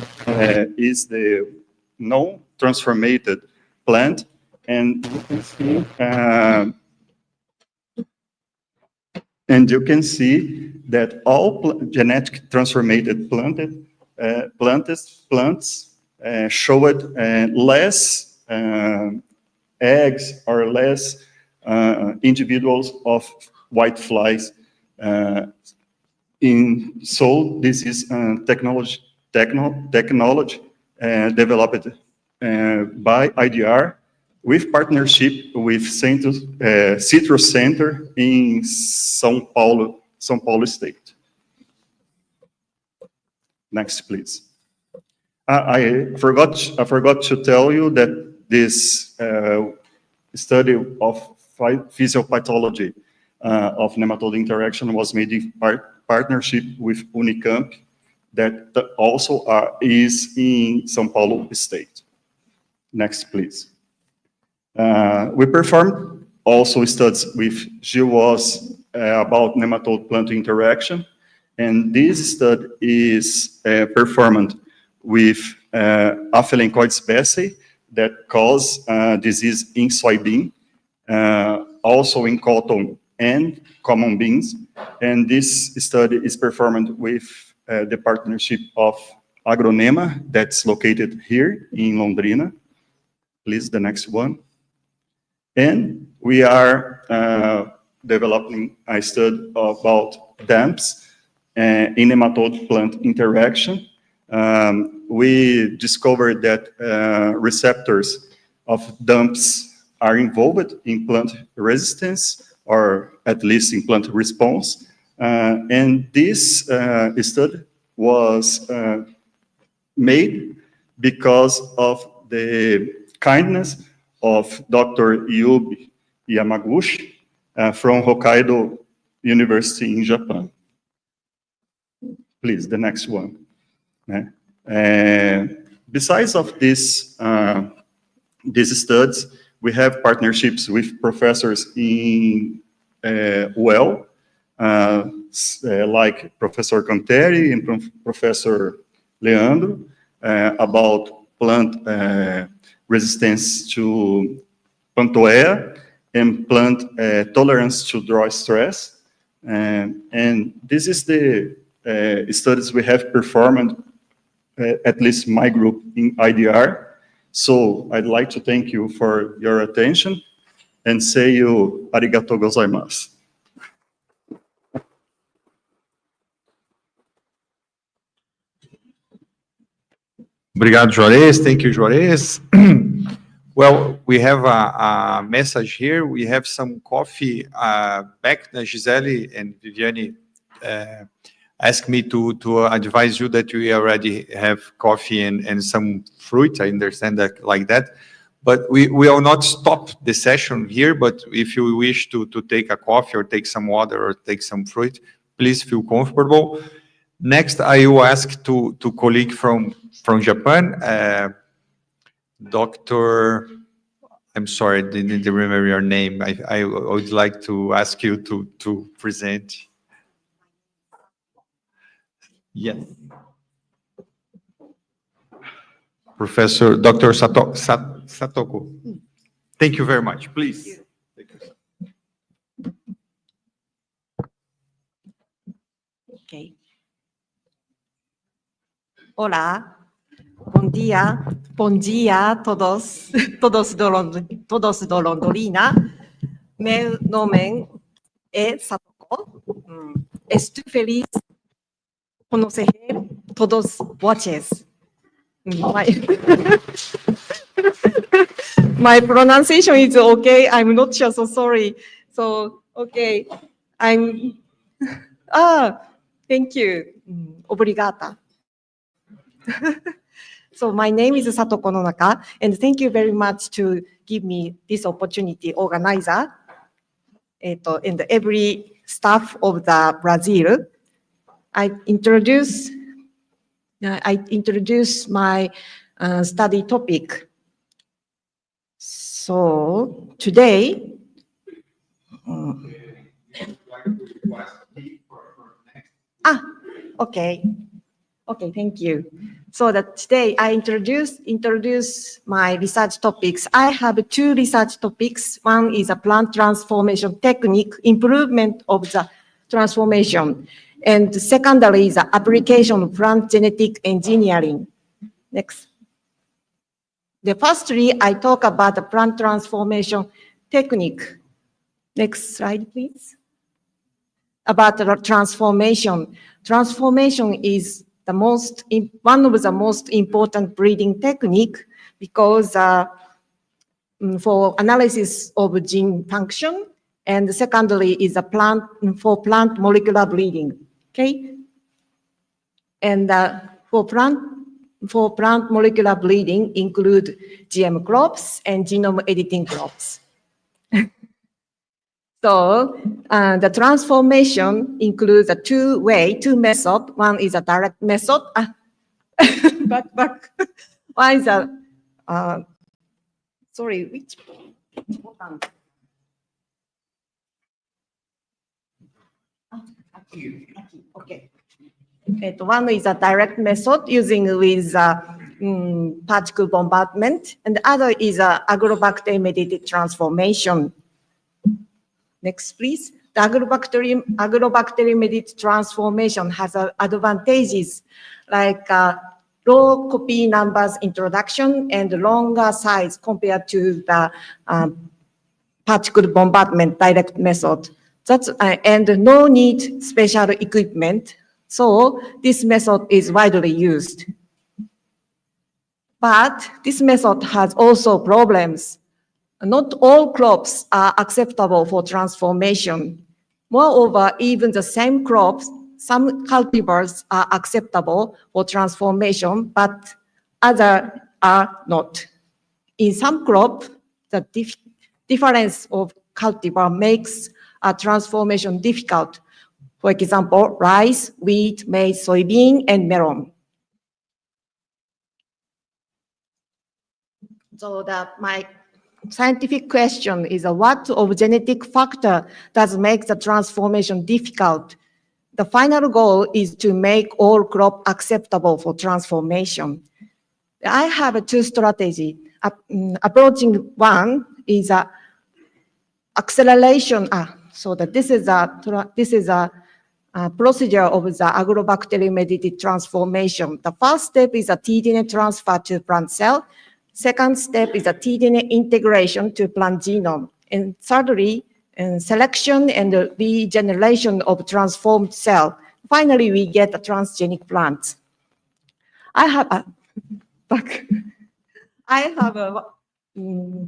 is the non-transformated plant, and you can see that all genetic transformated plants showed less eggs or less individuals of white flies. So this is technology developed by IDR with partnership with Citrus Center in São Paulo State. Next, please. I forgot to tell you that this study of physiopathology of nematode interaction was made in partnership with Unicamp, that also is in São Paulo State. Next, please. We performed also studies with GWAS about nematode plant interaction, and this study is performed with Aphelencoides baceae that cause disease in soybean, also in cotton and common beans. And this study is performed with the partnership of Agronema, that's located here in Londrina. Please, the next one. And we are developing a study about DAMPs in nematode plant interaction. We discovered that receptors of DAMPs are involved in plant resistance, or at least in plant response. And this study was made because of the kindness of Dr. Yubi Yamaguchi from Hokkaido University in Japan. Please, the next one. Besides of this, these studies, we have partnerships with professors in like Professor Canteri and Professor Leandro about plant resistance to Pantoea and plant tolerance to drought stress. And this is the studies we have performed, at least my group in IDR. So I'd like to thank you for your attention and say you arigatou gozaimasu. Obrigado, Juarez. Thank you, Juarez. Well, we have a message here. We have some coffee back. Gisele and Viviane asked me to advise you that we already have coffee and some fruit. I understand that like that. But we will not stop the session here. But if you wish to take a coffee or take some water or take some fruit, please feel comfortable. Next, I will ask to colleague from Japan, Dr. I'm sorry, I didn't remember your name. I would like to ask you to present. Yes. Professor Dr. Satoko. Thank you very much. Please. Okay. Hola. Bom dia a todos de Londrina. meu nome é Satoko. Estou feliz conhecer todos vocês. My pronunciation is okay. I'm not sure, so sorry. So, okay. Thank you. Obrigada. So my name is Satoko Nonaka, and thank you very much to give me this opportunity, organizer, and every staff of the Brazil. I introduce my study topic. So today, okay, thank you. So that today I introduce my research topics. I have two research topics. One is a plant transformation technique, improvement of the transformation. And secondary is the application of plant genetic engineering. Next. The firstly, I talk about the plant transformation technique. Next slide, please. About the transformation. Transformation is one of the most important breeding technique because for analysis of gene function, and secondly is a plant molecular breeding. Okay, and for plant molecular breeding include GM crops and genome editing crops. So the transformation includes two methods. One is a direct method. One is a sorry, which button? Okay. One is a direct method using with particle bombardment, and the other is a agrobacterium-mediated transformation. Next, please. The agrobacterium-mediated transformation has advantages like low copy numbers introduction and longer size compared to the particle bombardment direct method. And no need special equipment. So this method is widely used. But this method has also problems. Not all crops are acceptable for transformation. Moreover, even the same crops, some cultivars are acceptable for transformation, but others are not. In some crops, the difference of cultivar makes a transformation difficult. For example, rice, wheat, maize, soybean, and melon. So my scientific question is what of genetic factor does make the transformation difficult? The final goal is to make all crop acceptable for transformation. I have two strategies. Approaching one is acceleration. So that this is a procedure of the agrobacterium-mediated transformation. The first step is a tDNA transfer to plant cell. Second step is a tDNA integration to plant genome. And thirdly, selection and regeneration of transformed cell. Finally, we get a transgenic plant. I have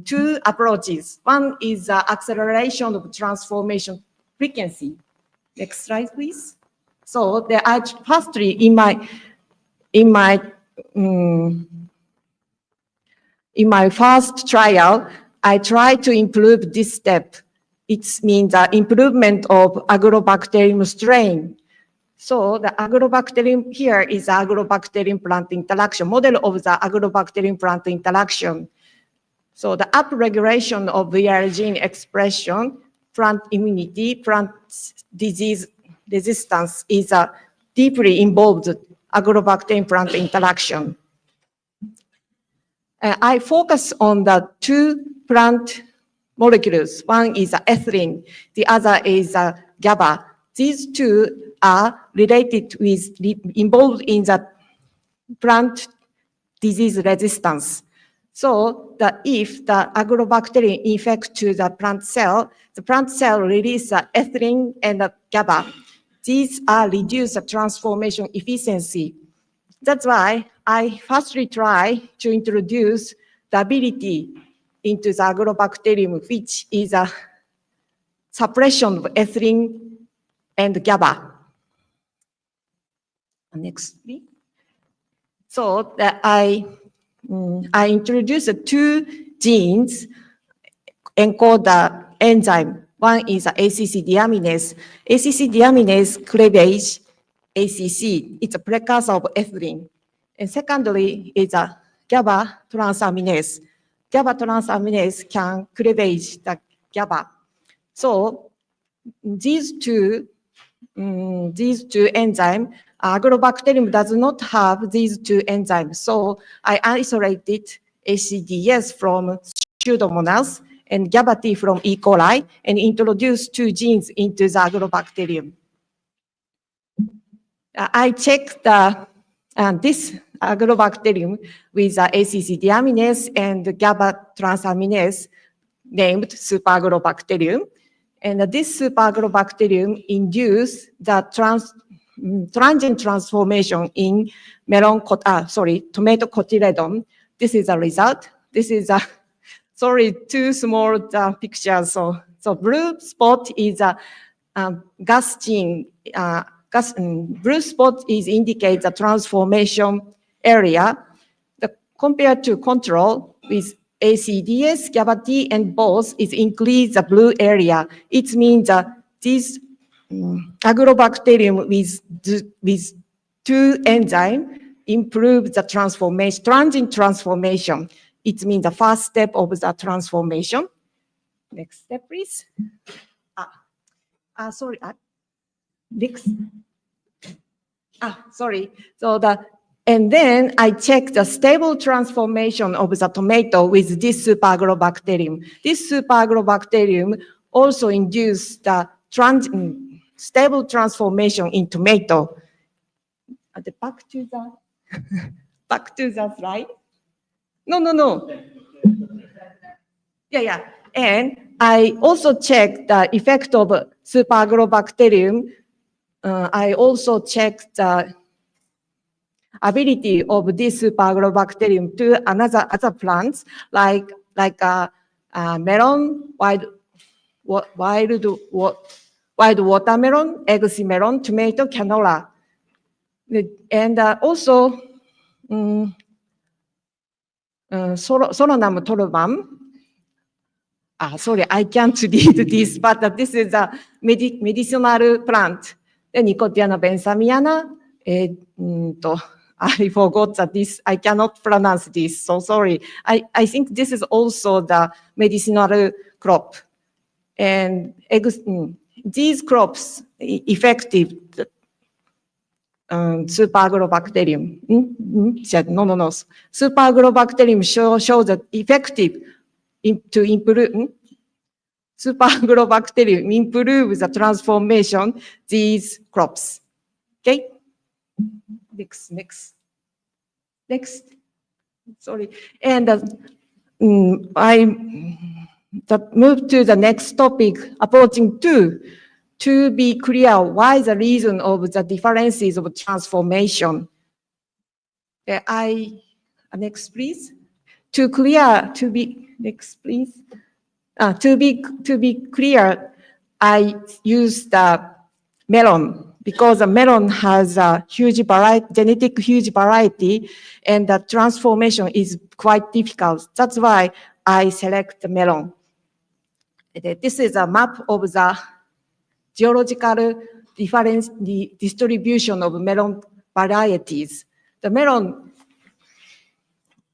two approaches. One is acceleration of transformation frequency. Next slide, please. So there are firstly in my first trial, I tried to improve this step. It means the improvement of agrobacterium strain. So the agrobacterium here is agrobacterium plant interaction, model of the agrobacterium plant interaction. So the upregulation of viral gene expression, plant immunity, plant disease resistance is a deeply involved agrobacterium plant interaction. I focus on the two plant molecules. One is ethylene, the other is GABA. These two are related involved in the plant disease resistance. So if the agrobacterium infect to the plant cell release ethylene and GABA. These are reduce the transformation efficiency. That's why I firstly try to introduce the ability into the agrobacterium, which is a suppression of ethylene and GABA. Next, please. So that I introduced two genes encode the enzyme. One is ACC deaminase. ACC deaminase cleavage ACC. It's a precursor of ethylene. And secondly is a GABA transaminase. GABA transaminase can cleavage the GABA. So these two enzymes, agrobacterium does not have these two enzymes. So I isolated ACDS from Pseudomonas and GABA-T from E. coli and introduced two genes into the agrobacterium. I checked this agrobacterium with ACC deaminase and GABA transaminase named superagrobacterium. And this superagrobacterium induced the transient transformation in tomato cotyledon. This is a result. This is a, too small picture. So blue spot is a gas gene. Blue spot indicates the transformation area. Compared to control with ACDS, GABA-T, and both, it increase the blue area. It means that this agrobacterium with two enzymes improve the transformation, transient transformation. It means the first step of the transformation. Next step, please. Next. And then I check the stable transformation of the tomato with this superagrobacterium. This superagrobacterium also induces the stable transformation in tomato. Back to the slide. No. Yeah. And I also check the effect of superagrobacterium. I also check the ability of this superagrobacterium to other plants like melon, wild watermelon, eggsy melon, tomato, canola, and also Solanum torubam. Sorry, I can't read this, but this is a medicinal plant. Nicotiana bensamiana. I forgot that I cannot pronounce this, so sorry. I think this is also the medicinal crop. And these crops effective superagrobacterium. No. Superagrobacterium shows that effective to improve. Superagrobacterium improves the transformation these crops. Okay. Next. Sorry. And I move to the next topic, approaching two. To be clear, why the reason of the differences of transformation. Next, please. Next, please. To be clear, I use the melon because the melon has a huge variety, genetic huge variety, and the transformation is quite difficult. That's why I select the melon. This is a map of the geological difference, the distribution of melon varieties. The melon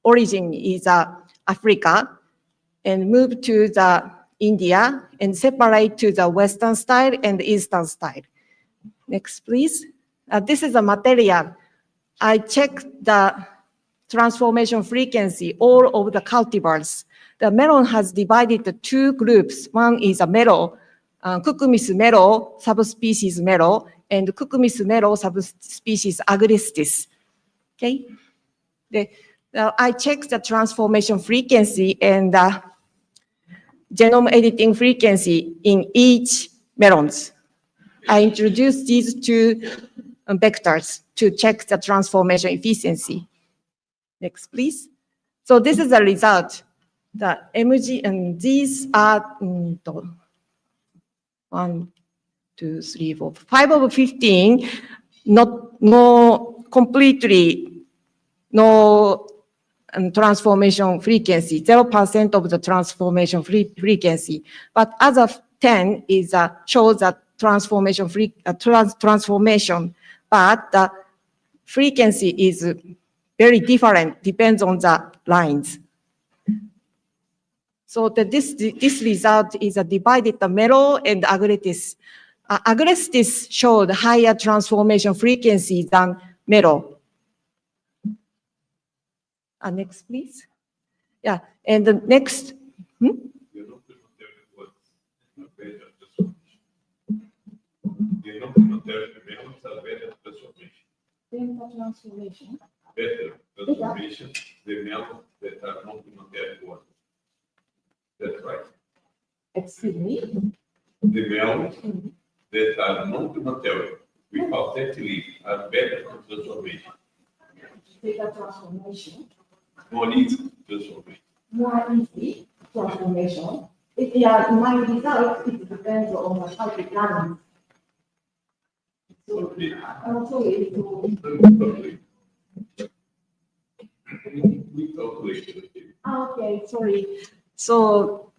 origin is Africa and moved to the India and separate to the Western style and Eastern style. Next, please. This is a material. I checked the transformation frequency all of the cultivars. The melon has divided the two groups. One is a melo, Cucumis melo, subspecies melo, and Cucumis melo, subspecies agrestis. Okay. Now, I checked the transformation frequency and the genome editing frequency in each melons. I introduced these two vectors to check the transformation efficiency. Next, please. So this is the result. The MG, and these are 1, 2, 3, 4, 5 over 15, no completely, no transformation frequency, 0% of the transformation frequency. But other 10 is shows that transformation transformation, but the frequency is very different, depends on the lines. So this result is a divided the Melo and Agrestis. Agrestis showed higher transformation frequency than Melo. Next, please. Yeah, and the next. Transformation. Better transformation, the melons that are not immaterial ones. That's right. Excuse me? The melons that are not immaterial without that leaf are better for transformation. Data transformation. More easy transformation. More easy transformation. If they are my result, it depends on the type of lines. So, Totally. We calculated it. Okay, sorry. So,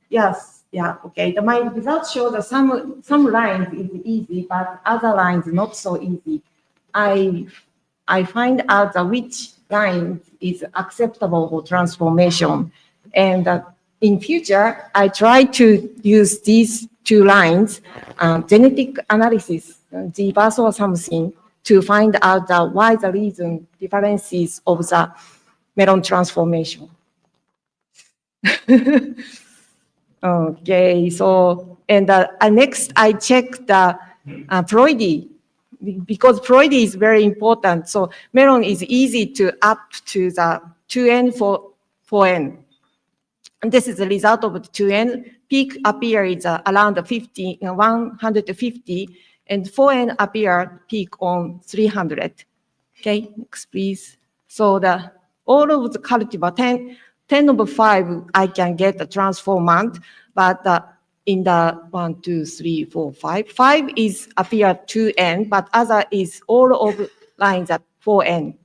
yes, yeah, okay. My results show that some lines is easy, but other lines not so easy. I find out that which line is acceptable for transformation, and in future I try to use these two lines, genetic analysis, GBAS or something, to find out why the reason differences of the melon transformation. Okay, so, and next I check the ploidy, because ploidy is very important. So melon is easy to up to the 2n for 4n. And this is the result of the 2n. Peak appears around 150, and 4n appear peak on 300. Okay, next please. So all of the cultivar 10 over 5, I can get the transformant, but in the 1, 2, 3, 4, 5, 5 is appear 2n, but other is all of lines at 4n.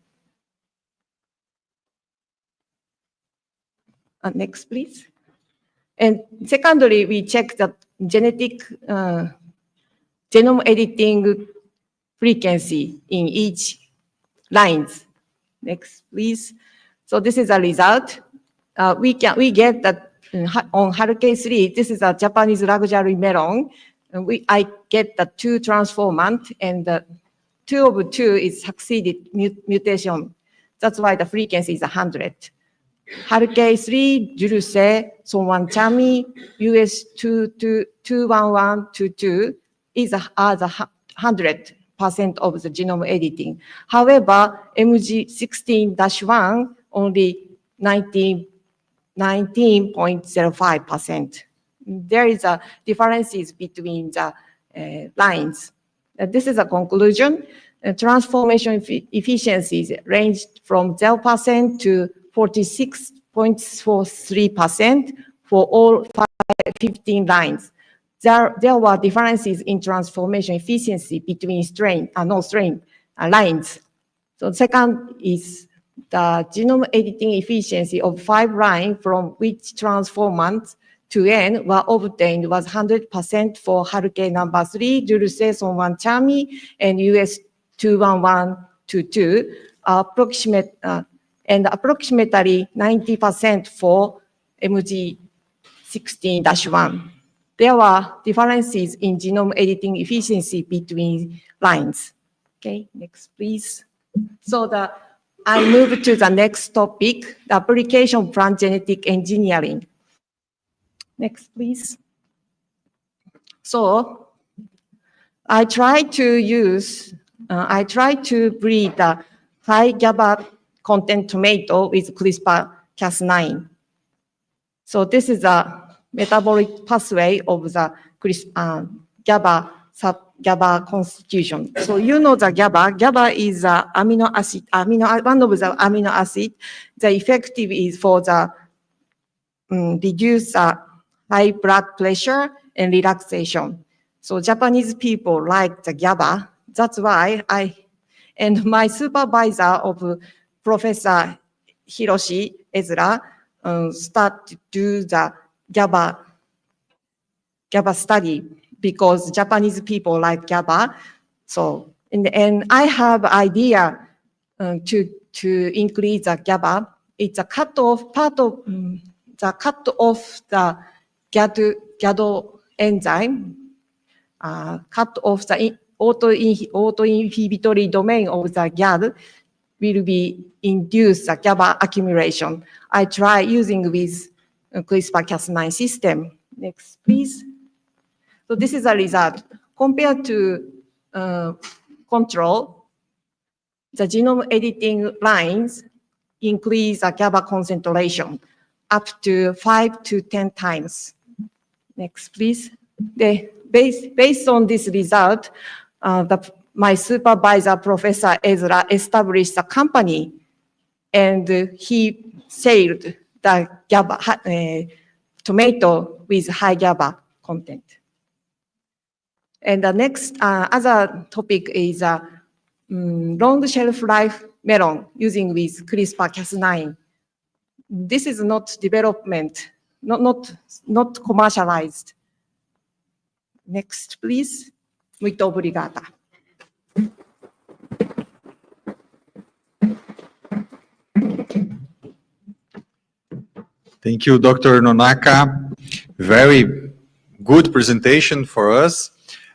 Next, please. And secondly, we check the genetic genome editing frequency in each lines. Next, please. So this is a result. We get that on Haruke 3. This is a Japanese luxury melon. And I get the 2 transformant, and the 2 over 2 is succeeded mutation. That's why the frequency is 100. Haruke 3, Juruse, Sonwan Chami, US 21122 is the 100% of the genome editing. However, MG16-1 only 19.05%. There is a differences between the lines. This is a conclusion. Transformation efficiencies ranged from 0% to 46.43% for all 15 lines. There were differences in transformation efficiency between non-strain lines. So second is the genome editing efficiency of 5 lines from which transformants to N were obtained was 100% for Haruke number 3, Juruse, Sonwan Chami, and US 21122, and approximately 90% for MG16-1. There were differences in genome editing efficiency between lines. Okay, next, please. So I move to the next topic, the application of plant genetic engineering. Next, please. So I try to breed the high GABA content tomato with CRISPR-Cas9. So this is a metabolic pathway of the GABA constitution. So you know the GABA. GABA is a one of the amino acid. The effective is for the reduce high blood pressure and relaxation. So Japanese people like the GABA. That's why and my supervisor of Professor Hiroshi Ezra start to do the GABA study because Japanese people like GABA. So in the end, I have idea to increase the GABA. It's a part of the GADO enzyme, cut off the auto-inhibitory domain of the GAD will be induce the GABA accumulation. I try using with CRISPR-Cas9 system. Next, please. So this is a result. Compared to control, the genome editing lines increase the GABA concentration up to 5 to 10 times. Next, please. Based on this result, my supervisor, Professor Ezra, established a company, and he sold the GABA tomato with high GABA content. And the next other topic is long shelf life melon using with CRISPR-Cas9. This is not development, not commercialized. Next, please. Muito obrigada. Thank you, Dr. Nonaka. Very good presentation for us.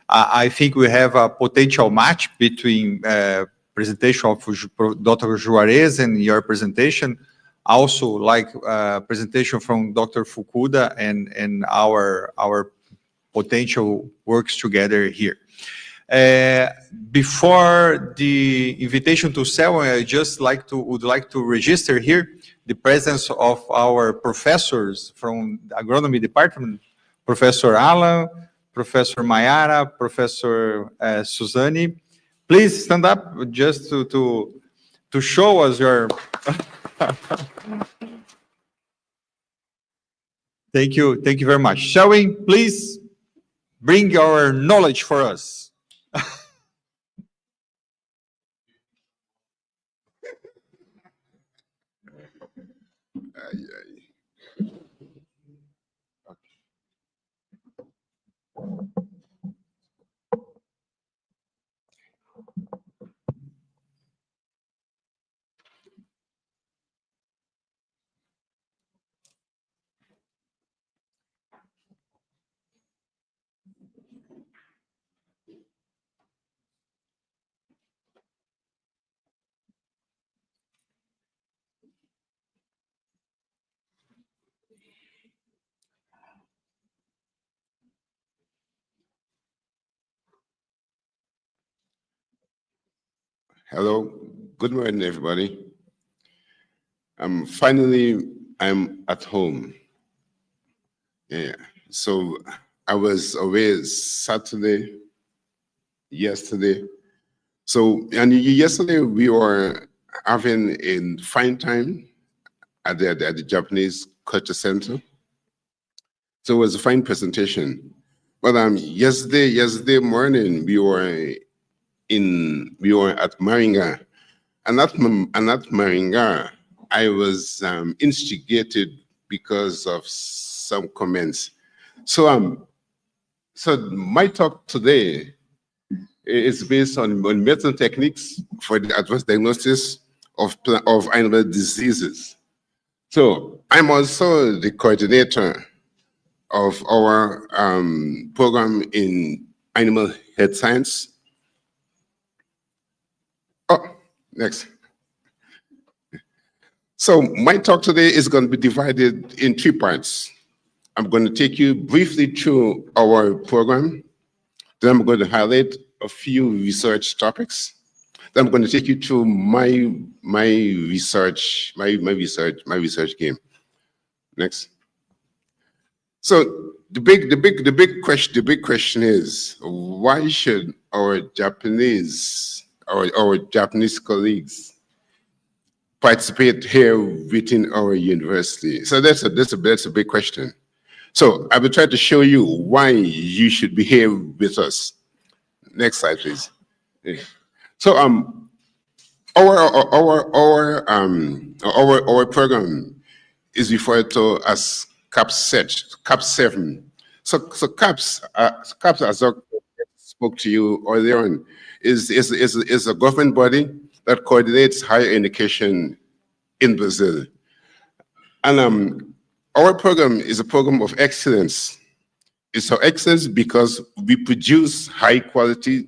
I think we have a potential match between presentation of Dr. Juarez and your presentation. Also, like presentation from Dr. Fukuda and our potential works together here. Before the invitation to sell, I just would like to register here the presence of our professors from the agronomy department, Professor Alan, Professor Mayara, Professor Suzanne. Please stand up just to show us your. Thank you very much. Shall we please bring your knowledge for us? Hello, good morning, everybody. Finally, I'm at home. Yeah, so I was away Saturday, yesterday. So, and yesterday we were having a fine time at the Japanese Culture Center. So it was a fine presentation. But yesterday morning we were at Maringa, and at Maringa, I was instigated because of some comments. So my talk today is based on medicine techniques for the advanced diagnosis of animal diseases. So I'm also the coordinator of our program in animal health science. Oh, next. So my talk today is going to be divided in 3 parts. I'm going to take you briefly through our program. Then I'm going to highlight a few research topics. I'm going to take you through my research game. Next. So the big question is, why should our Japanese colleagues participate here within our university? So that's a big question. So I will try to show you why you should be here with us. Next slide, please. Yeah. So our program is referred to as CAP7. So CAPS, as I spoke to you earlier on, is a government body that coordinates higher education in Brazil. And our program is a program of excellence. It's for excellence because we produce high quality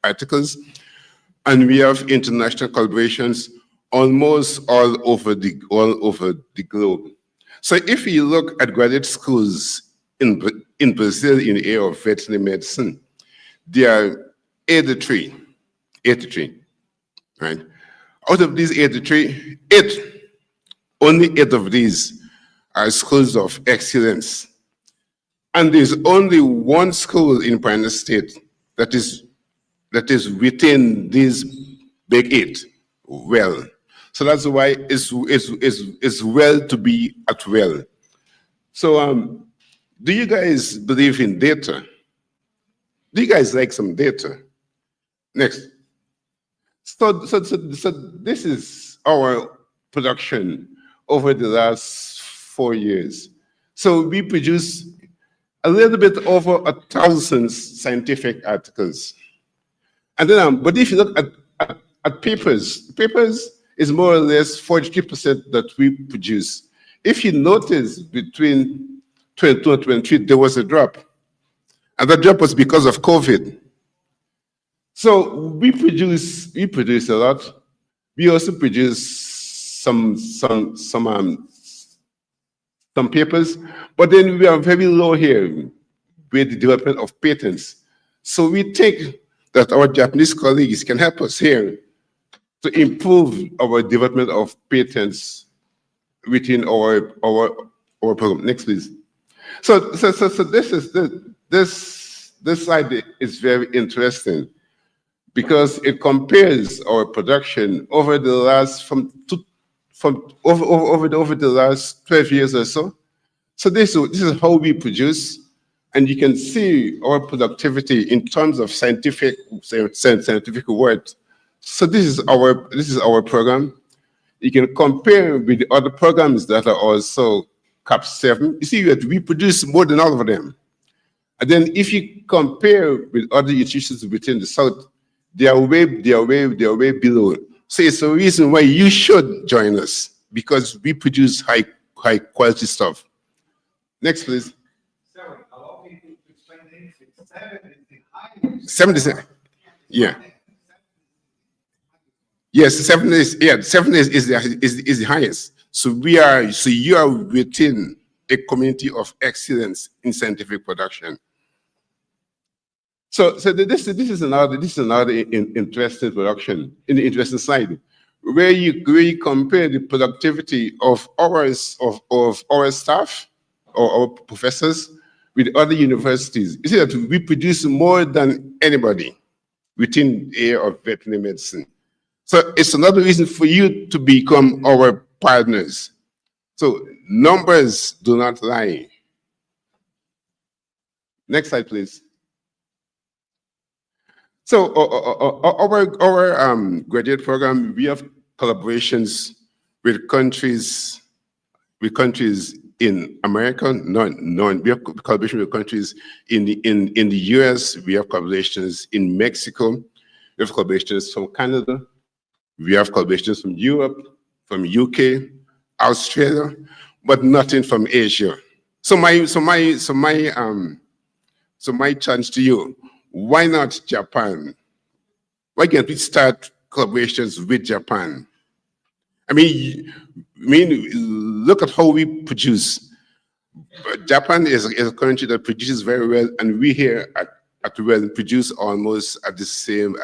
articles, and we have international collaborations almost all over the globe. So if you look at graduate schools in Brazil in the area of veterinary medicine, there are 83, right? Out of these 83, only 8 of these are schools of excellence. And there's only one school in Paraná State that is within these big 8. Well, so that's why it's well to be at well. So do you guys believe in data? Do you guys like some data? Next. So this is our production over the last 4 years. So we produce a little bit over 1,000 scientific articles. And then, but if you look at papers is more or less 43% that we produce. If you notice between 22 and 23, there was a drop. And that drop was because of COVID. So we produce a lot. We also produce some papers, but then we are very low here with the development of patents. So we think that our Japanese colleagues can help us here to improve our development of patents within our program. Next, please. So this slide is very interesting because it compares our production over the last over the last 12 years or so. So this is how we produce, and you can see our productivity in terms of scientific work. So this is our program. You can compare with the other programs that are also CAP7. You see that we produce more than all of them. And then if you compare with other institutions within the South, they are way below. So it's a reason why you should join us, because we produce high quality stuff. Next, please. Sorry, allow me to explain anything. 7 is the highest. 7 is, yeah. Yes, 7 is the highest. So you are within a community of excellence in scientific production. So this is another interesting production in the interesting side, where you compare the productivity of our staff or our professors with other universities. You see that we produce more than anybody within the area of veterinary medicine. So it's another reason for you to become our partners. So numbers do not lie. Next slide, please. So our graduate program, we have collaborations with countries in America. We have collaboration with countries in the US. We have collaborations in Mexico. We have collaborations from Canada. We have collaborations from Europe, from UK, Australia, but nothing from Asia. So my challenge to you: why not Japan? Why can't we start collaborations with Japan? I mean, look at how we produce. Japan is a country that produces very well, and we here at well produce almost at the same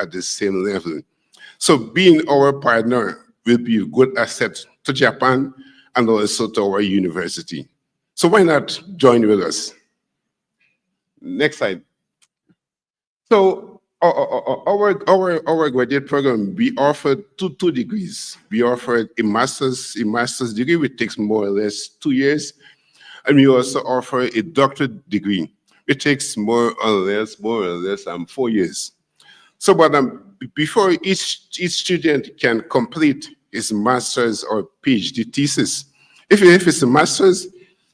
level. So being our partner will be a good asset to Japan and also to our university. So why not join with us? Next slide. So our graduate program, we offer two degrees. We offer a master's degree, which takes more or less 2 years, and we also offer a doctorate degree, which takes more or less 4 years. So, but before each student can complete his master's or PhD thesis, if it's a master's,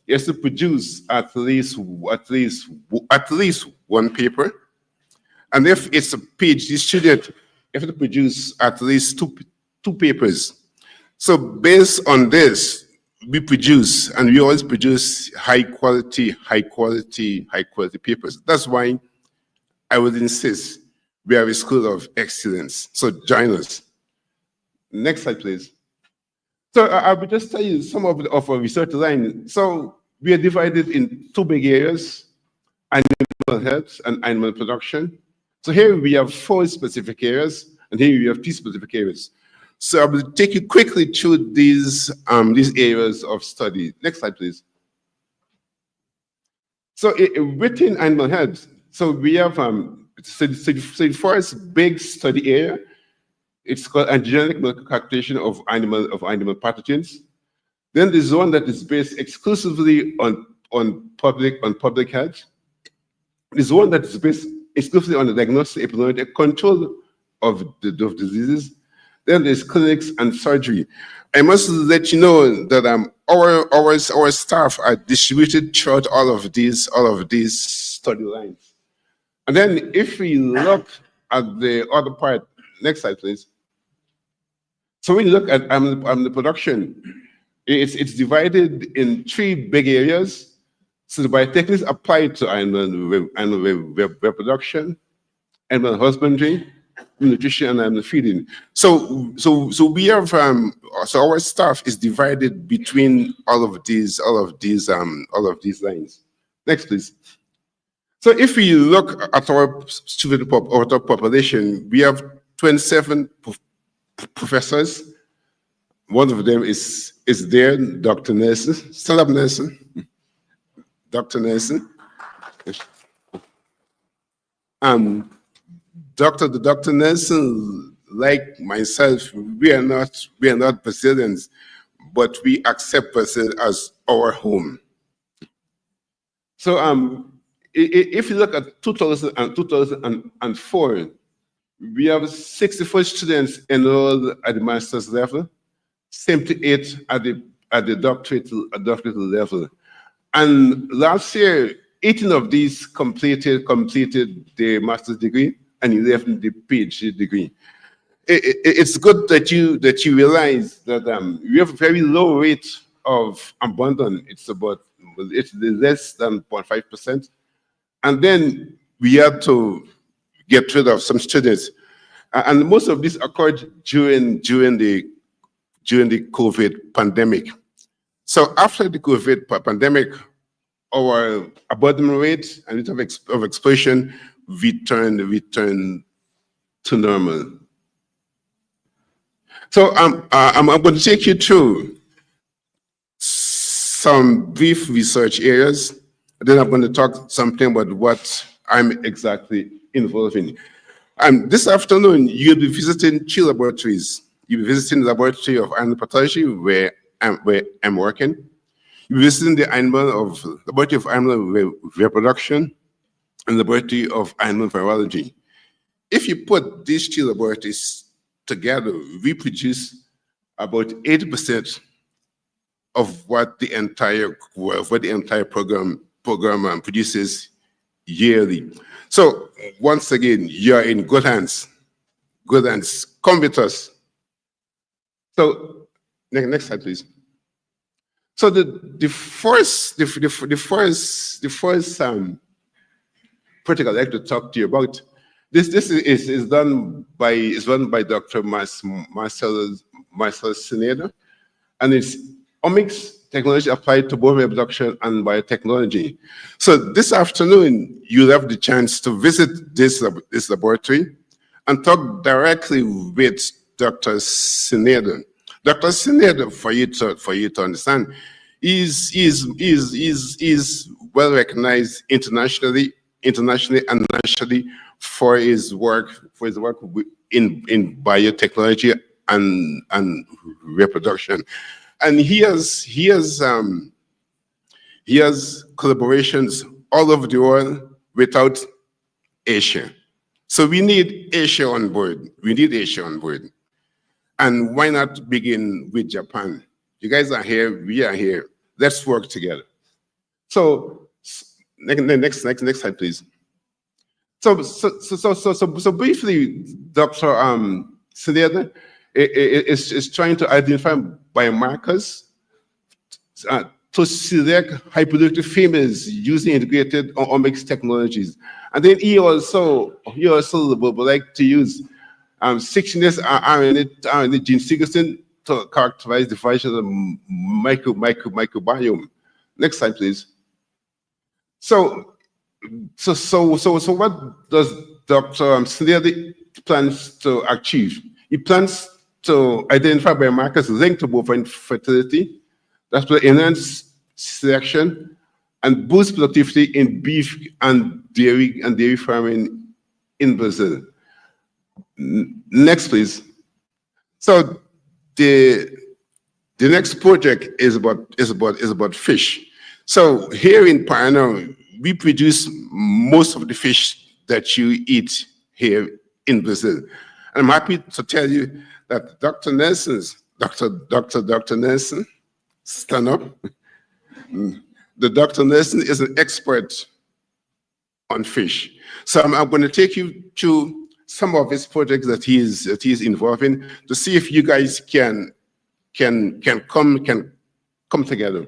he has to produce at least one paper. And if it's a PhD student, you have to produce at least two papers. So based on this, we produce, and we always produce high quality papers. That's why I would insist we have a school of excellence. So join us. Next slide, please. So I will just tell you some of our research line. So we are divided in two big areas: animal health and animal production. So here we have 4 specific areas, and here we have 3 specific areas. So I will take you quickly through these areas of study. Next slide, please. So within animal health, so we have the first big study area. It's called genetic molecular characterization of animal pathogens. Then there's one that is based exclusively on public health. There's one that is based exclusively on the diagnosis, epidemiology, control of diseases. Then there's clinics and surgery. I must let you know that our staff are distributed throughout all of these study lines. And then if we look at the other part, next slide, please. So when you look at the production, it's divided in 3 big areas. So the biotechniques applied to animal reproduction, animal husbandry, nutrition, and animal feeding. So we have so our staff is divided between all of these lines. Next, please. So if we look at our student population, we have 27 professors. One of them is there, Dr. Nelson. Stand up, Nelson. Dr. Nelson. Dr. Nelson, like myself, we are not Brazilians, but we accept Brazil as our home. So if you look at 2000 and 2004, we have 64 students enrolled at the master's level, 78 at the doctorate level. And last year, 18 of these completed the master's degree and 11 the PhD degree. It's good that you realize that we have a very low rate of abandon. It's less than 0.5%. And then we had to get rid of some students. And most of this occurred during the COVID pandemic. So after the COVID pandemic, our abandonment rate and rate of explosion returned to normal. So I'm going to take you through some brief research areas. Then I'm going to talk something about what I'm exactly involved in. This afternoon, you'll be visiting 3 laboratories. You'll be visiting the laboratory of animal pathology, where I'm working. You'll be visiting the laboratory of animal reproduction and the laboratory of animal virology. If you put these 3 laboratories together, we produce about 80% of what the entire program produces yearly. So once again, you're in good hands. Good hands. Come with us. So next slide, please. So the first project I'd like to talk to you about. This is run by Dr. Marcelo Senedo, and it's omics technology applied to both reproduction and biotechnology. So this afternoon, you'll have the chance to visit this laboratory and talk directly with Dr. Sinedo. Dr. Sinedo, for you to understand, is well recognized internationally and nationally for his work in biotechnology and reproduction. And he has collaborations all over the world without Asia. So we need Asia on board. And why not begin with Japan? You guys are here, we are here. Let's work together. So next slide, please. So briefly, Dr. Sinedo is trying to identify biomarkers to select hyperproductive females using integrated omics technologies. And then he also would like to use 16S RNA gene sequencing to characterize the function of the microbiome. Next slide, please. So what does Dr. Sinedo plans to achieve? He plans to identify biomarkers linked to bovine fertility that will enhance selection and boost productivity in beef and dairy farming in Brazil. Next, please. So the next project is about fish. So here in Paraná, we produce most of the fish that you eat here in Brazil. And I'm happy to tell you that Dr. Nelson, stand up. The Dr. Nelson is an expert on fish. So I'm going to take you to some of his projects that he is involved in to see if you guys can come together.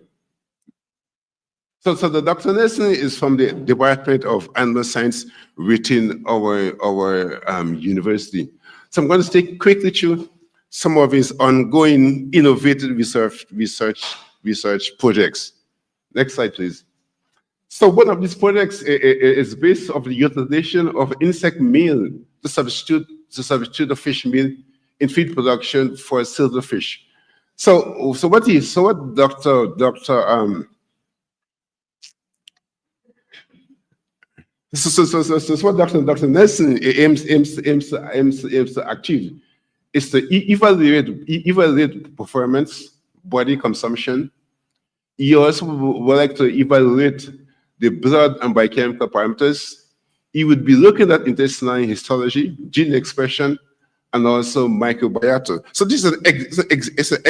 So the Dr. Nelson is from the Department of Animal Science within our university. So I'm going to take quickly through some of his ongoing innovative research projects. Next slide, please. So one of these projects is based on the utilization of insect meal to substitute the fish meal in feed production for silverfish. So what Dr. Nelson aims to achieve is to evaluate performance, body consumption. He also would like to evaluate the blood and biochemical parameters. He would be looking at intestinal histology, gene expression, and also microbiota. So this is an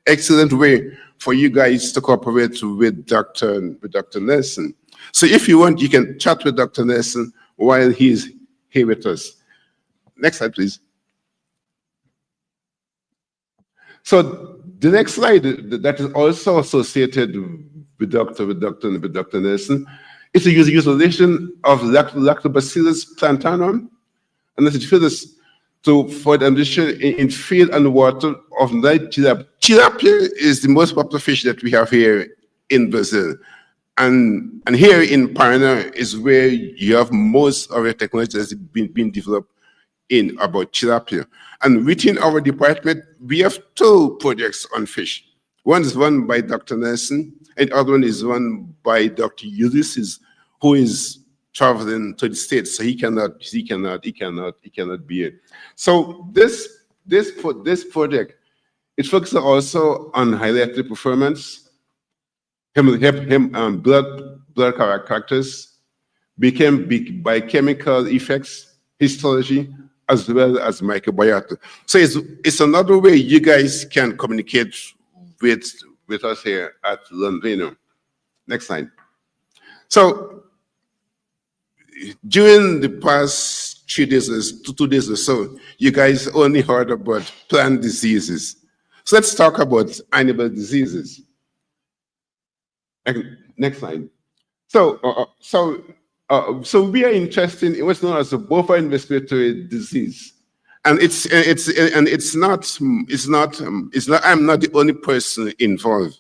excellent way for you guys to cooperate with Dr. Nelson. So if you want, you can chat with Dr. Nelson while he's here with us. Next slide, please. So the next slide that is also associated with Dr. Nelson is the utilization of Lactobacillus plantarum and this for the addition in feed and water of night tilapia. Tilapia is the most popular fish that we have here in Brazil. And here in Paraná is where you have most of the technology that's been developed in about tilapia. And within our department, we have 2 projects on fish. One is run by Dr. Nelson, and the other one is run by Dr. Ulysses, who is traveling to the States, so he cannot be here. So this project, it focuses also on highlighted performance, blood characters, biochemical effects, histology, as well as microbiota. So it's another way you guys can communicate with us here at Londrina. Next slide. So during the past 2 days or so, you guys only heard about plant diseases. So let's talk about animal diseases. Next slide. So we are interested in what's known as a bovine respiratory disease, and I'm not the only person involved.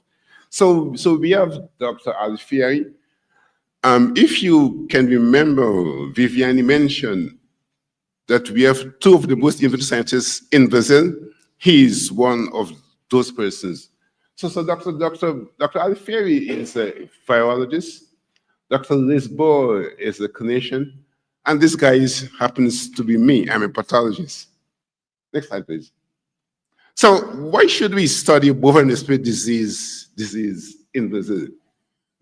So we have Dr. Alfieri. If you can remember, Viviani mentioned that we have two of the most innovative scientists in Brazil. He is one of those persons. So Dr. Alfieri is a virologist. Dr. Lisboa is a clinician. And this guy happens to be me. I'm a pathologist. Next slide, please. So why should we study bovine respiratory disease in Brazil?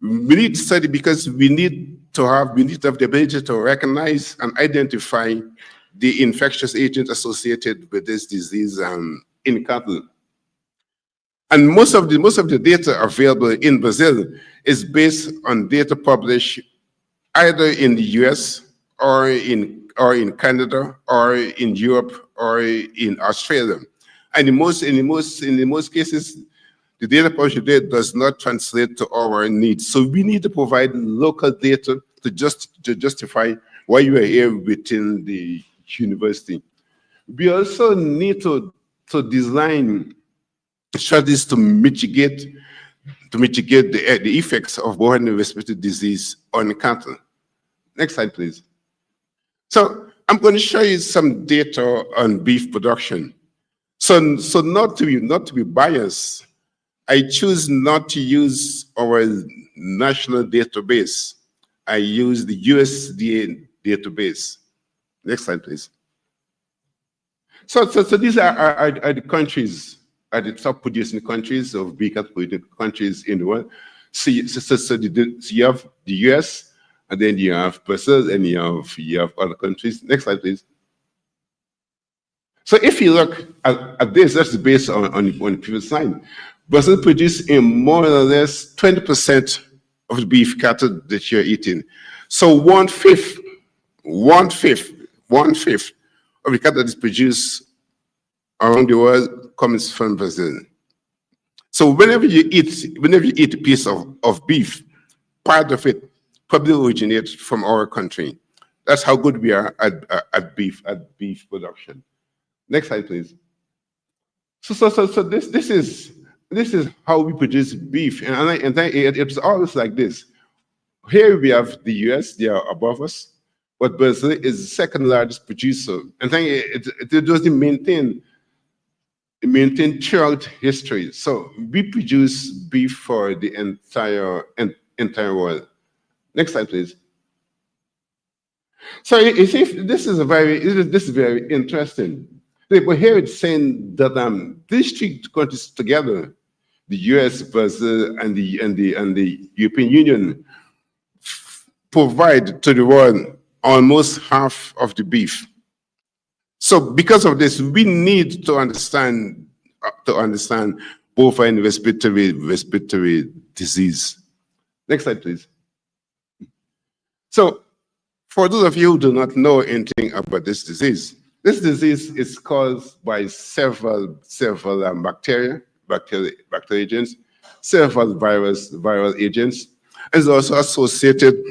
We need to study because we need to have the ability to recognize and identify the infectious agents associated with this disease in cattle. And most of the data available in Brazil is based on data published either in the US or in Canada or in Europe or in Australia. And in most cases, the data published there does not translate to our needs. So we need to provide local data to justify why you are here within the university. We also need to design strategies to mitigate the effects of bovine respiratory disease on cattle. Next slide, please. So I'm going to show you some data on beef production. So not to be biased, I choose not to use our national database. I use the USDA database. Next slide, please. So these are the countries, are the top producing countries of beef cattle producing countries in the world. So you have the US, and then you have Brazil, and you have other countries. Next slide, please. So if you look at this, that's based on the previous slide. Brazil produces more or less 20% of the beef cattle that you're eating. So one fifth of the cattle that is produced around the world comes from Brazil. So whenever you eat a piece of beef, part of it probably originates from our country. That's how good we are at beef production. Next slide, please. So this is how we produce beef, and it's always like this. Here we have the US; they are above us, but Brazil is the second largest producer, and then it doesn't maintain throughout history. So we produce beef for the entire world. Next slide, please. So you see, this is very interesting. But here it's saying that these three countries together, the US, Brazil, and the European Union, provide to the world almost half of the beef. So because of this, we need to understand bovine respiratory disease. Next slide, please. So for those of you who do not know anything about this disease is caused by several bacteria agents, several viral agents. It's also associated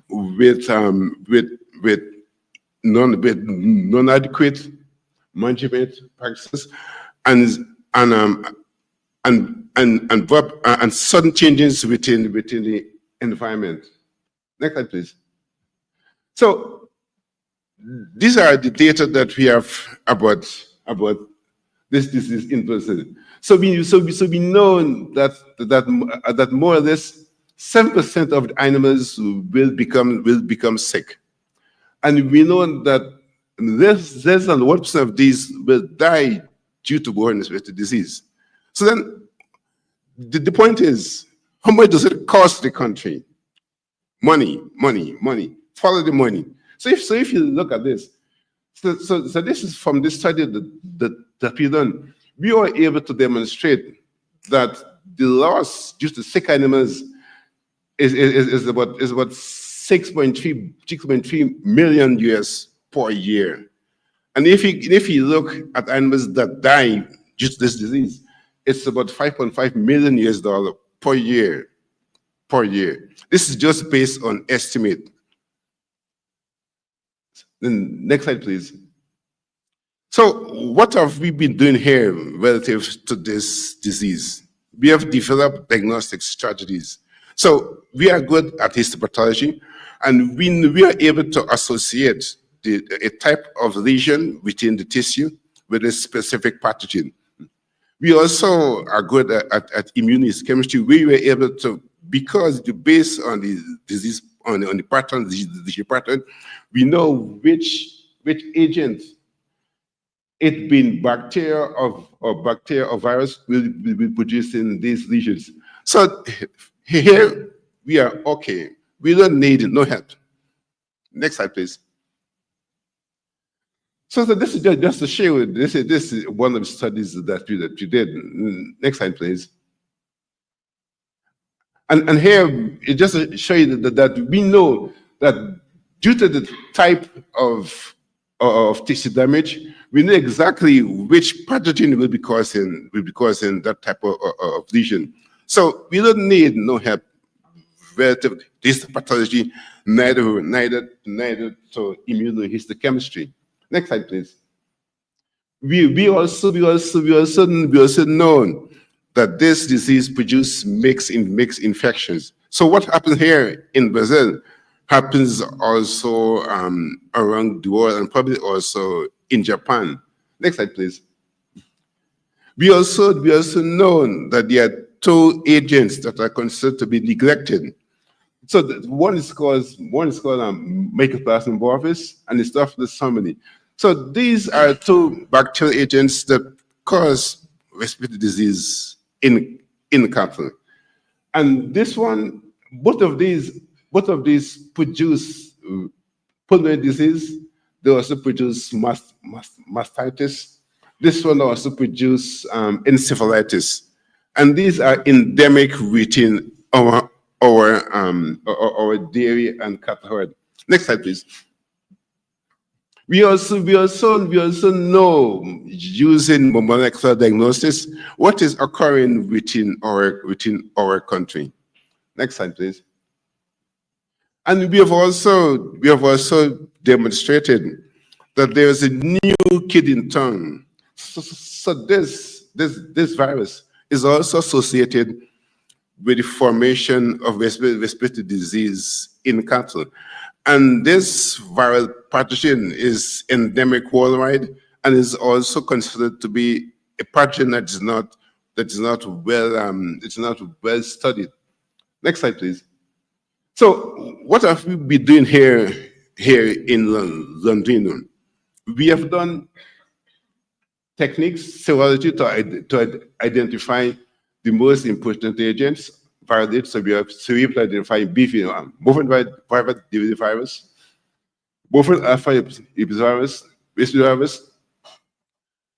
with non-adequate management practices and sudden changes within the environment. Next slide, please. So these are the data that we have about this disease in Brazil. So we know that more or less 7% of the animals will become sick, and we know that less than 1% of these will die due to bovine respiratory disease. So then, the point is, how much does it cost the country? Money. Follow the money. So if you look at this, so this is from this study that we done. We were able to demonstrate that the loss due to sick animals is about 6.3 million US per year. And if you look at animals that die due to this disease, it's about $5.5 million US per year. This is just based on estimate. Then next slide, please. So what have we been doing here relative to this disease, we have developed diagnostic strategies. So we are good at histopathology, and we are able to associate a type of lesion within the tissue with a specific pathogen. We also are good at immunohistochemistry. We were able to, because based on the disease, on the pattern, the disease pattern, we know which agent, it being bacteria or virus, will be producing these lesions. So here we are okay. We don't need no help. Next slide, please. So this is just to show you, this is one of the studies that you did. Next slide, please. And here, it just to show you that we know that due to the type of tissue damage, we know exactly which pathogen will be causing that type of lesion. So we don't need no help relative to histopathology, neither to immunohistochemistry. Next slide, please. We also know that this disease produces mixed infections. So what happens here in Brazil happens also around the world, and probably also in Japan. Next slide, please. We also know that there are two agents that are considered to be neglected. So one is called Mycoplasma bovis, and it's Staphylococcus. So these are two bacterial agents that cause respiratory disease in cattle. And this one, both of these produce pulmonary disease. They also produce mastitis. This one also produce encephalitis. And these are endemic within our dairy and cattle herd. Next slide, please. We also know, using molecular diagnosis, what is occurring within our country. Next slide, please. And we have also demonstrated that there is a new kid in town. So this virus is also associated with the formation of respiratory disease in cattle. And this viral pathogen is endemic worldwide and is also considered to be a pathogen that is not well studied. Next slide, please. So what have we been doing here in London? We have done techniques, serology, to identify the most important agents, viral agents. So we have to identify BV, bovine disease virus, bovine alpha epivirus, respiratory virus.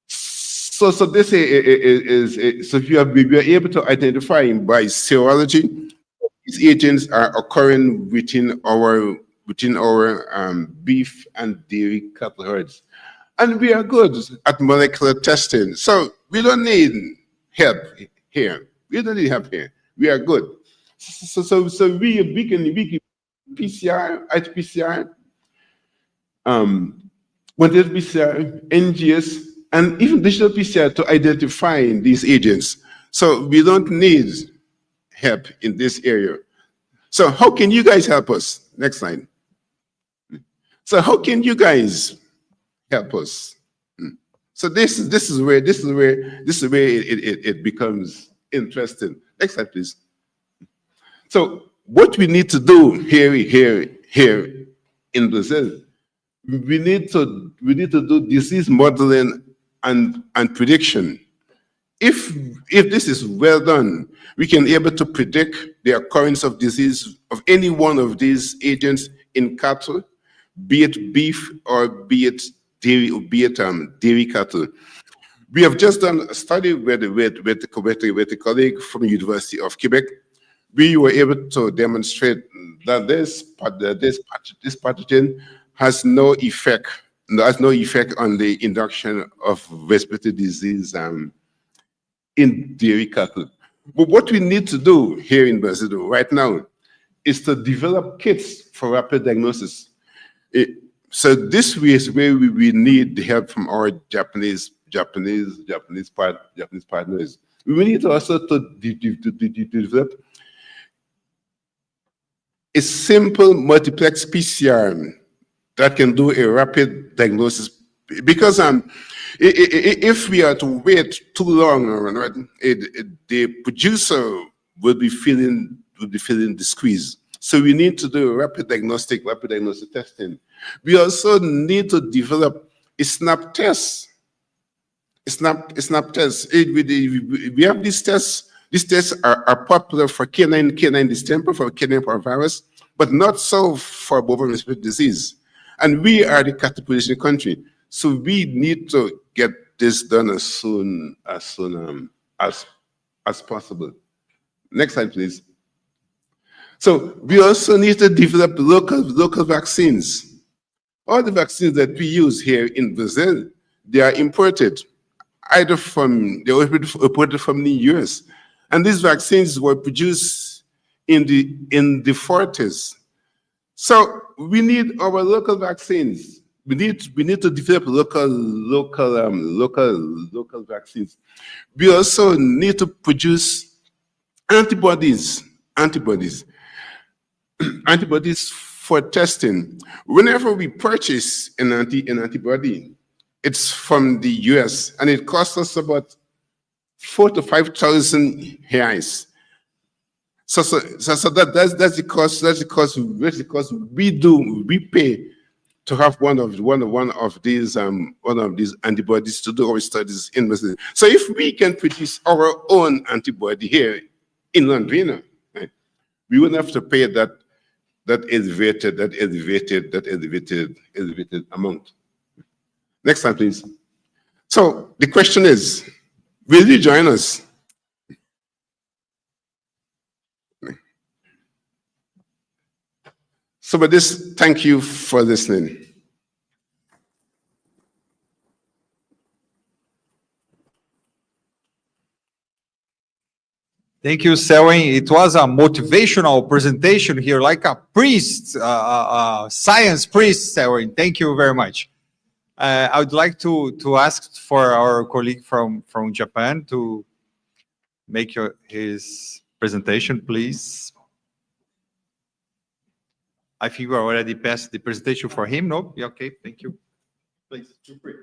So this is so we are able to identify by serology these agents are occurring within our beef and dairy cattle herds. And we are good at molecular testing. So we don't need help here. We don't need help here. We are good. So we can PCR, RT-PCR, quantitative PCR, NGS, and even digital PCR to identify these agents. So we don't need help in this area. So how can you guys help us? Next slide. So how can you guys help us? So this is where it becomes interesting. Next slide, please. So what we need to do here in Brazil, we need to do disease modeling and prediction. If this is well done, we can be able to predict the occurrence of disease of any one of these agents in cattle, be it beef or be it dairy, or be it dairy cattle. We have just done a study with a colleague from the University of Quebec. We were able to demonstrate that this pathogen has no effect on the induction of respiratory disease in dairy cattle. But what we need to do here in Brazil right now is to develop kits for rapid diagnosis. So this is where we need the help from our Japanese partners. we need also to develop a simple multiplex PCR that can do a rapid diagnosis. Because if we are to wait too long, right, the producer will be feeling the squeeze. So we need to do rapid diagnostic testing. We also need to develop a snap test. A snap test. We have these tests. These tests are popular for canine distemper, for canine parvovirus, but not so for bovine respiratory disease. And we are the cat population country, so we need to get this done as soon as possible. Next slide, please. So we also need to develop local vaccines. All the vaccines that we use here in Brazil, they are imported, either they were imported from the US. And these vaccines were produced in the 40s. So we need our local vaccines. We need to develop local vaccines. We also need to produce antibodies for testing. Whenever we purchase an antibody, it's from the US, and it costs us about 4,000 to 5,000 reais. So that's the cost we pay to have one of these antibodies to do our studies in Brazil. So if we can produce our own antibody here in Londrina, right, we wouldn't have to pay that elevated amount. Next slide, please. So the question is, will you join us? So with this, thank you for listening. Thank you, Selwyn. It was a motivational presentation here, like a priest, science priest, Selwyn. Thank you very much. I would like to ask for our colleague from Japan to make his presentation, please. I think we already passed the presentation for him, no? Yeah, okay, thank you. Please, feel free.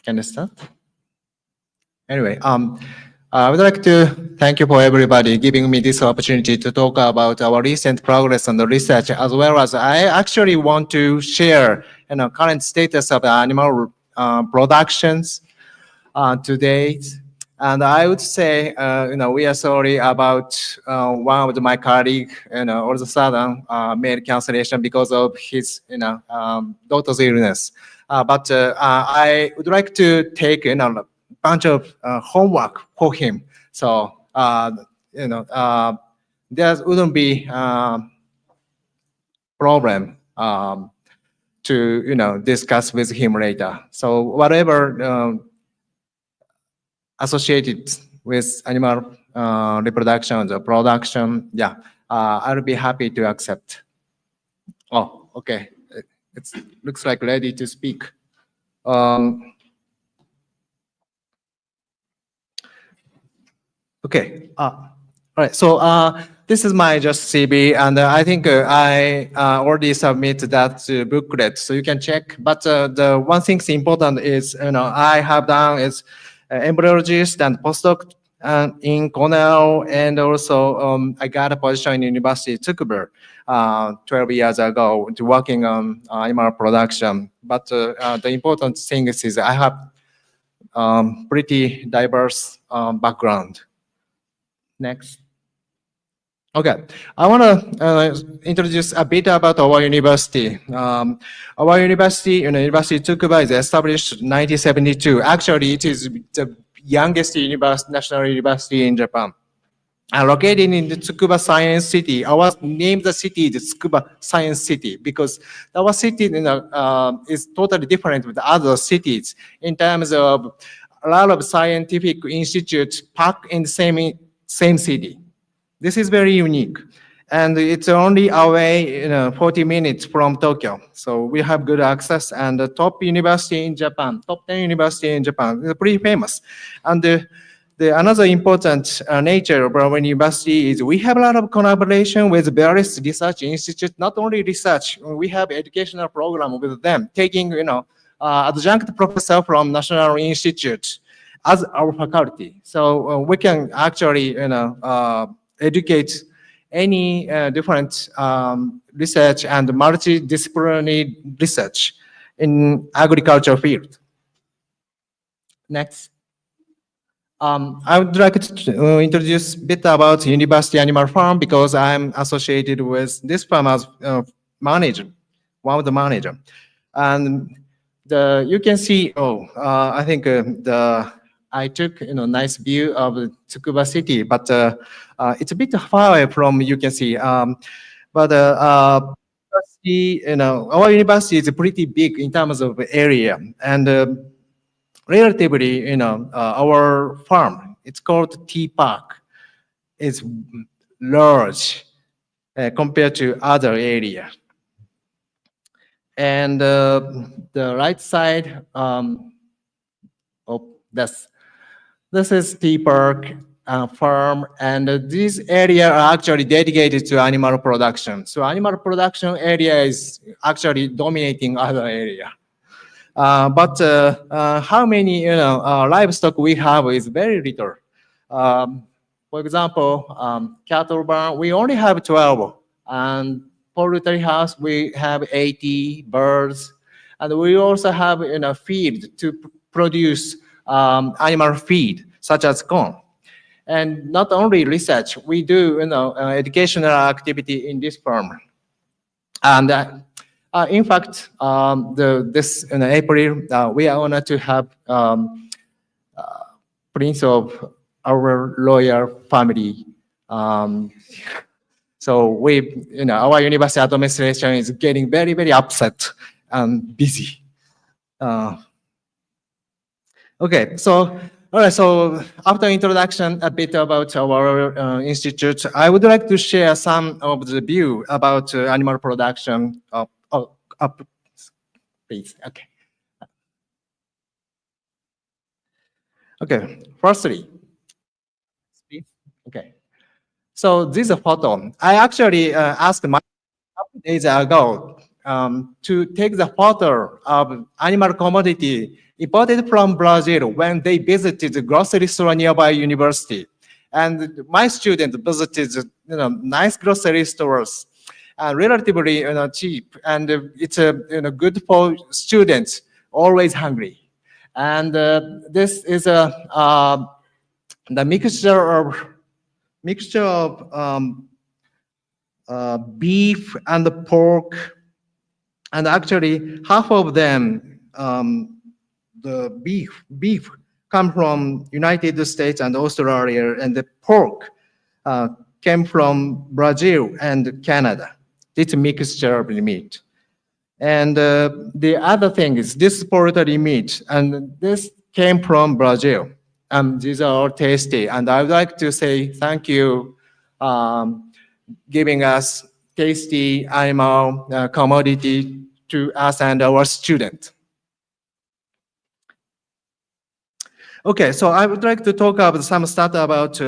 Can I start? Anyway, I would like to thank you for everybody giving me this opportunity to talk about our recent progress on the research, as well as I actually want to share, current status of the animal productions to date. And I would say, we are sorry about one of my colleagues, all of a sudden made cancellation because of his, daughter's illness. But I would like to take, a bunch of homework for him. So, there wouldn't be problem to, discuss with him later. So whatever associated with animal reproduction or production, yeah, I'll be happy to accept. Oh, okay. It looks like ready to speak. Okay. All right. So this is my just CV, and I think I already submitted that booklet, so you can check. But the one thing important is, I have done is embryologist and postdoc in Cornell, and also I got a position in University of Tsukuba 12 years ago to working on animal production. But the important thing is I have pretty diverse background. Next. Okay, I want to introduce a bit about our university. Our university, University of Tsukuba, is established in 1972. Actually, it is the youngest national university in Japan. Located in the Tsukuba Science City. Our name the city is Tsukuba Science City because our city is totally different with other cities in terms of a lot of scientific institutes packed in the same city. This is very unique. And it's only away 40 minutes from Tokyo. So we have good access, and the top university in Japan, top 10 university in Japan, is pretty famous. And the another important nature of our university is we have a lot of collaboration with various research institutes, not only research, we have educational program with them, taking, adjunct professor from National Institute as our faculty. So we can actually, educate any different research and multidisciplinary research in agriculture field. Next. I would like to introduce a bit about University Animal Farm because I'm associated with this farm as manager, one of the manager. And you can see, I think I took nice view of Tsukuba City, but it's a bit far away from you can see. Our university is pretty big in terms of area, and relatively, our farm, it's called Tea Park, is large compared to other area. And the right side, this is Tea Park farm, and this area are actually dedicated to animal production. So animal production area is actually dominating other area. But how many livestock we have is very little. For example, cattle barn, we only have 12, and poultry house we have 80 birds, and we also have feed to produce animal feed such as corn. And not only research, we do educational activity in this farm. And in fact, this in April, we are honored to have Prince of our royal family. So we, our university administration is getting very, very upset and busy. Okay, so all right. So after introduction, a bit about our institute, I would like to share some of the view about animal production. Please. Okay. Okay. Firstly, okay. So this is a photo. I actually asked my couple days ago to take the photo of animal commodity imported from Brazil when they visited the grocery store nearby university. And my students visited nice grocery stores, relatively cheap, and it's good for students always hungry. And this is the mixture of beef and pork, and actually half of them, the beef come from United States and Australia, and the pork came from Brazil and Canada. It's a mixture of meat. And the other thing is this poultry meat, and this came from Brazil. And these are all tasty. And I would like to say thank you giving us tasty animal commodity to us and our students. Okay, so I would like to talk about some stuff about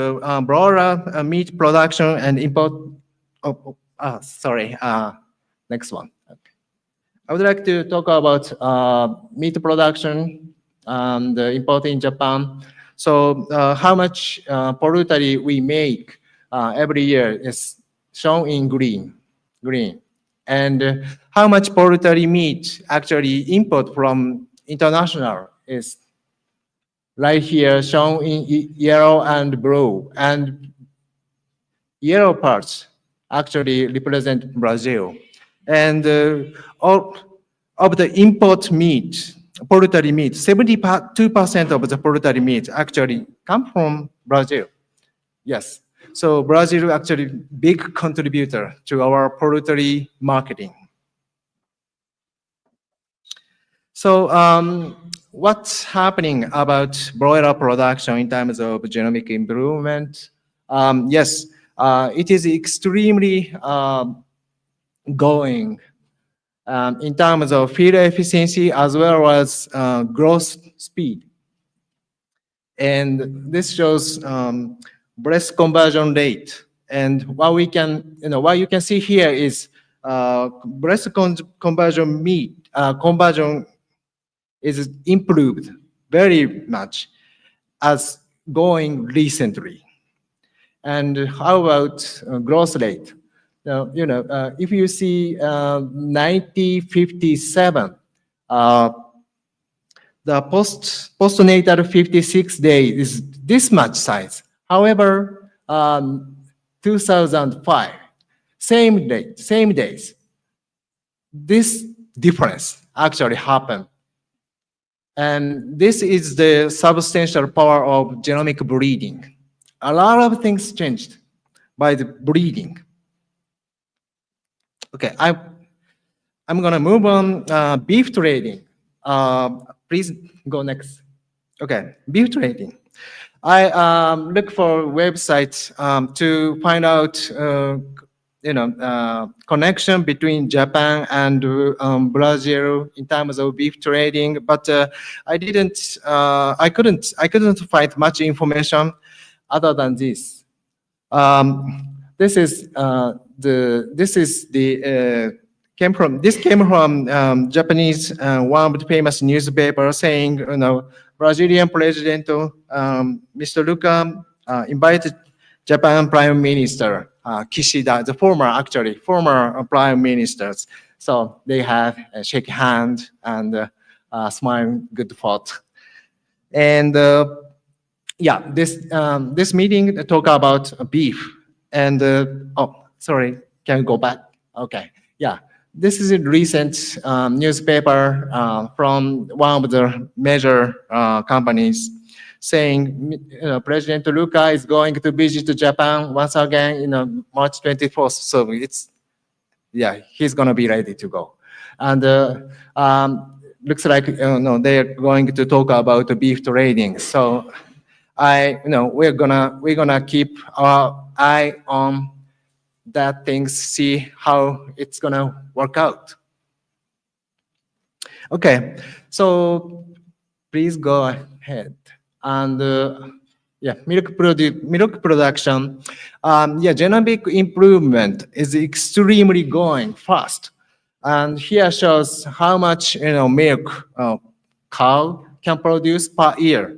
broiler meat production and import. Next one. Okay. I would like to talk about meat production and import in Japan. So how much poultry we make every year is shown in green. And how much poultry meat actually import from international is right here shown in yellow and blue. And yellow parts actually represent Brazil. And all of the import meat, poultry meat, 72% of the poultry meat actually come from Brazil. Yes. So Brazil actually big contributor to our poultry marketing. So what's happening about broiler production in terms of genomic improvement? Yes, it is extremely going in terms of feed efficiency as well as growth speed. And this shows breast conversion rate. And what we can, what you can see here is breast conversion conversion is improved very much as going recently. And how about growth rate? Now, if you see 9057, the postnatal 56 day is this much size. However, 2005, same days, this difference actually happened. And this is the substantial power of genomic breeding. A lot of things changed by the breeding. Okay, I'm gonna move on beef trading. Please go next. Okay, beef trading. I look for websites to find out, connection between Japan and Brazil in terms of beef trading, but I couldn't find much information other than this. This came from Japanese one of the famous newspaper saying, Brazilian President Mr. Luca invited Japan Prime Minister Kishida, the former Prime Ministers. So they have a shake hand and smile good thought. And yeah, this meeting talk about beef. And oh, sorry, can you go back? Okay, yeah. This is a recent newspaper from one of the major companies saying President Luca is going to visit Japan once again, March 24th. So he's going to be ready to go. And looks like they're going to talk about the beef trading. So we're gonna keep our eye on that things, see how it's gonna work out. Okay, so please go ahead. And milk production. Genomic improvement is extremely going fast. And here shows how much milk cow can produce per year.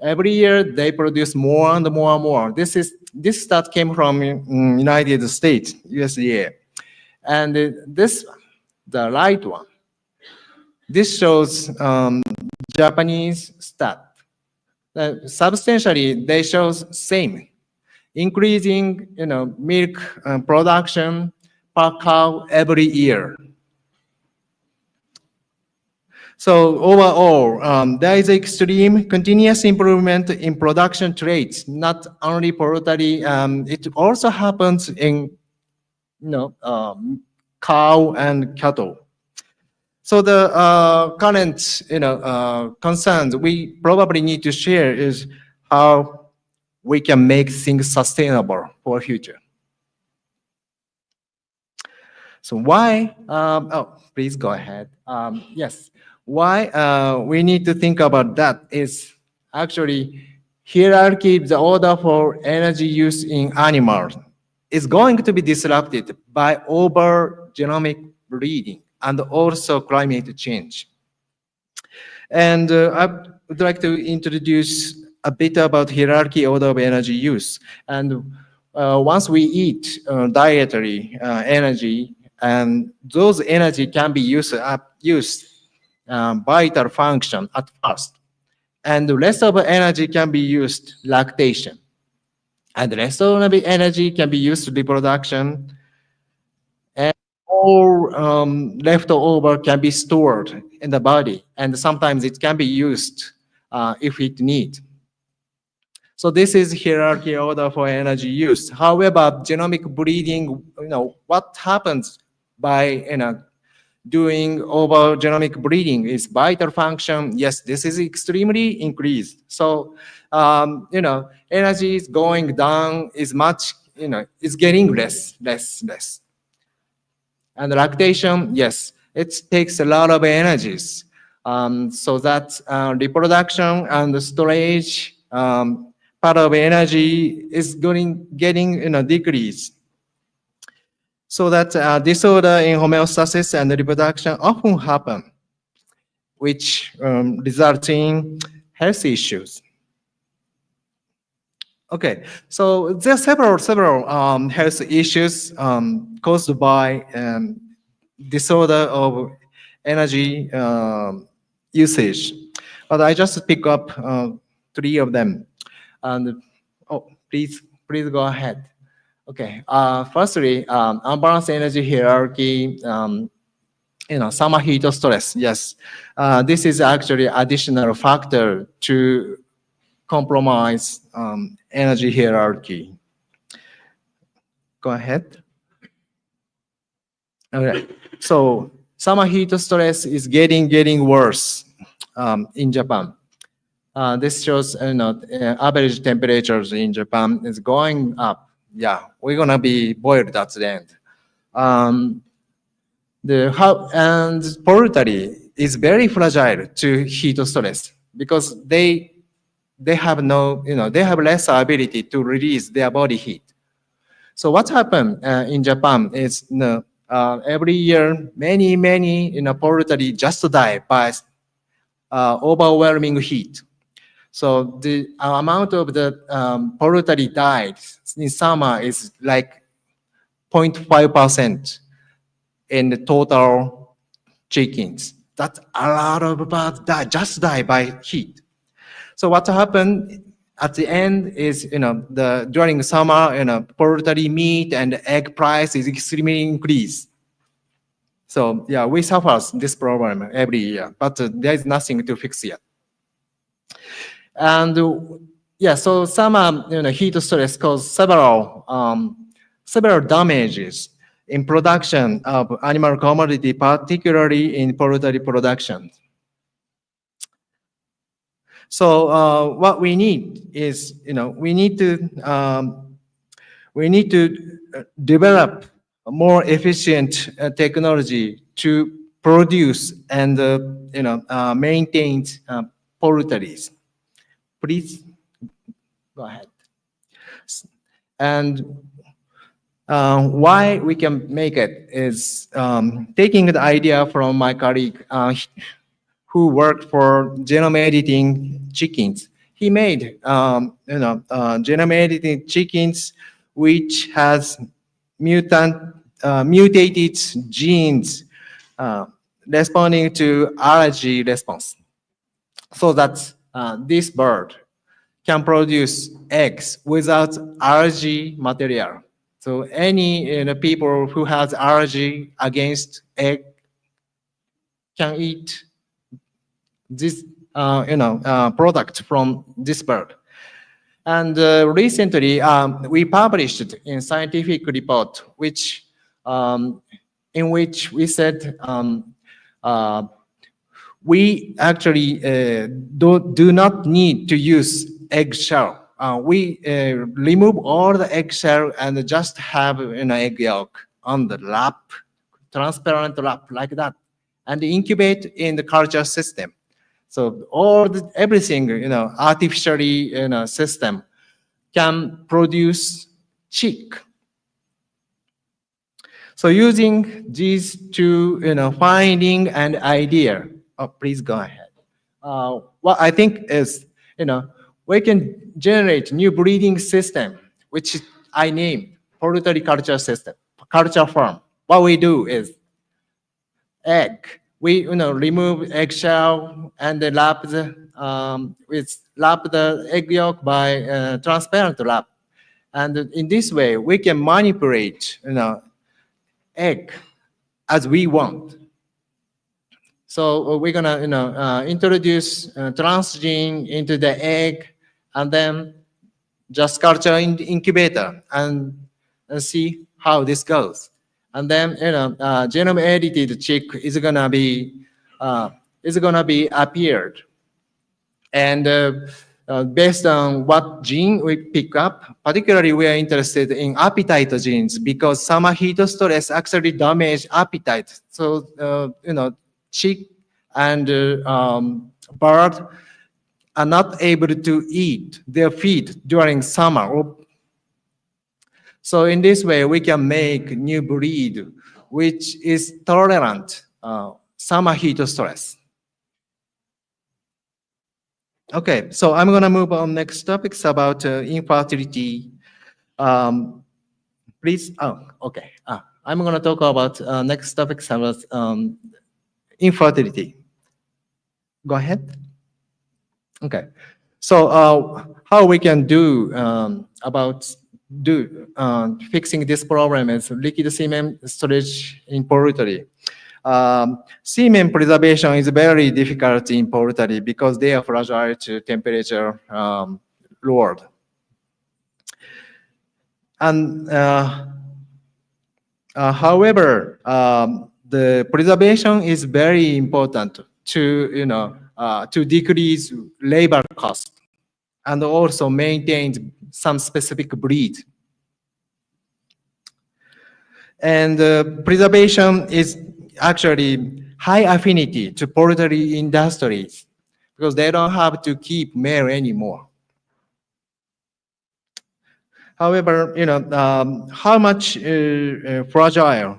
Every year they produce more and more and more. This stat came from United States, USDA. And the right one, this shows Japanese stat. Substantially, they show same, increasing milk production per cow every year. So overall, there is extreme continuous improvement in production traits, not only poultry. It also happens in cow and cattle. So the current concerns we probably need to share is how we can make things sustainable for the future. So why? Oh, please go ahead. Yes. Why we need to think about that is actually hierarchy, the order for energy use in animals is going to be disrupted by over genomic breeding and also climate change. And I would like to introduce a bit about hierarchy order of energy use. And once we eat dietary energy, and those energy can be used vital function at first, and the rest of the energy can be used lactation. And the rest of the energy can be used to reproduction. And all leftover can be stored in the body. And sometimes it can be used if it need. So this is hierarchy order for energy use. However, genomic breeding, what happens by doing over genomic breeding is vital function. Yes, this is extremely increased. So energy is going down is much, it's getting less. And lactation, yes, it takes a lot of energies. So that reproduction and storage part of energy is getting decreased. So that disorder in homeostasis and reproduction often happen, which results in health issues. Okay, so there are several health issues caused by disorder of energy usage, but I just pick up 3 of them. And please go ahead. Okay. Firstly, unbalanced energy hierarchy. Summer heat stress. Yes, this is actually additional factor to compromise energy hierarchy. Go ahead. Okay. So summer heat stress is getting worse in Japan. This shows average temperatures in Japan is going up. Yeah, we're gonna be boiled at the end. And poultry is very fragile to heat stress because they have they have less ability to release their body heat. So what happened in Japan is every year many poultry just die by overwhelming heat. So the amount of the poultry died in summer is like 0.5% in the total chickens. That's a lot of birds just die by heat. So what happened at the end is, during summer, poultry meat and egg price is extremely increased. So yeah, we suffer this problem every year, but there is nothing to fix yet. And yeah, so summer heat stress causes several damages in production of animal commodity, particularly in poultry production. So what we need is, we need to develop a more efficient technology to produce and maintain poultry. Please go ahead. And why we can make it is taking the idea from my colleague who worked for genome editing chickens. He made genome editing chickens which has mutated genes responding to allergy response, so that this bird can produce eggs without allergy material. So any people who has allergy against egg can eat this product from this bird. And recently we published it in scientific report, which in which we said we actually do not need to use eggshell. We remove all the eggshell and just have an egg yolk on the lap, transparent lap like that, and incubate in the culture system. So everything artificially system can produce chick. So using these two finding and idea. Oh, please go ahead. What I think is, we can generate new breeding system, which I named poultry culture system, culture farm. What we do is egg. We remove eggshell and wrap the egg yolk by transparent wrap, And in this way, we can manipulate, egg as we want. So we're gonna, introduce transgene into the egg, and then just culture in the incubator and see how this goes. And then, genome edited chick is gonna be appeared. And based on what gene we pick up, particularly we are interested in appetite genes because summer heat stress actually damage appetite. So, chick and bird are not able to eat their feed during summer. So in this way, we can make new breed which is tolerant summer heat stress. Okay, so I'm gonna move on next topics about infertility. Please, okay. I'm gonna talk about next topics about infertility. Go ahead. Okay, so how we can do fixing this problem is liquid semen storage in poultry. Semen preservation is very difficult in poultry because they are fragile to temperature lowered. And however, the preservation is very important to decrease labor cost and also maintain some specific breed. And preservation is actually high affinity to poultry industries because they don't have to keep male anymore. However, how much fragile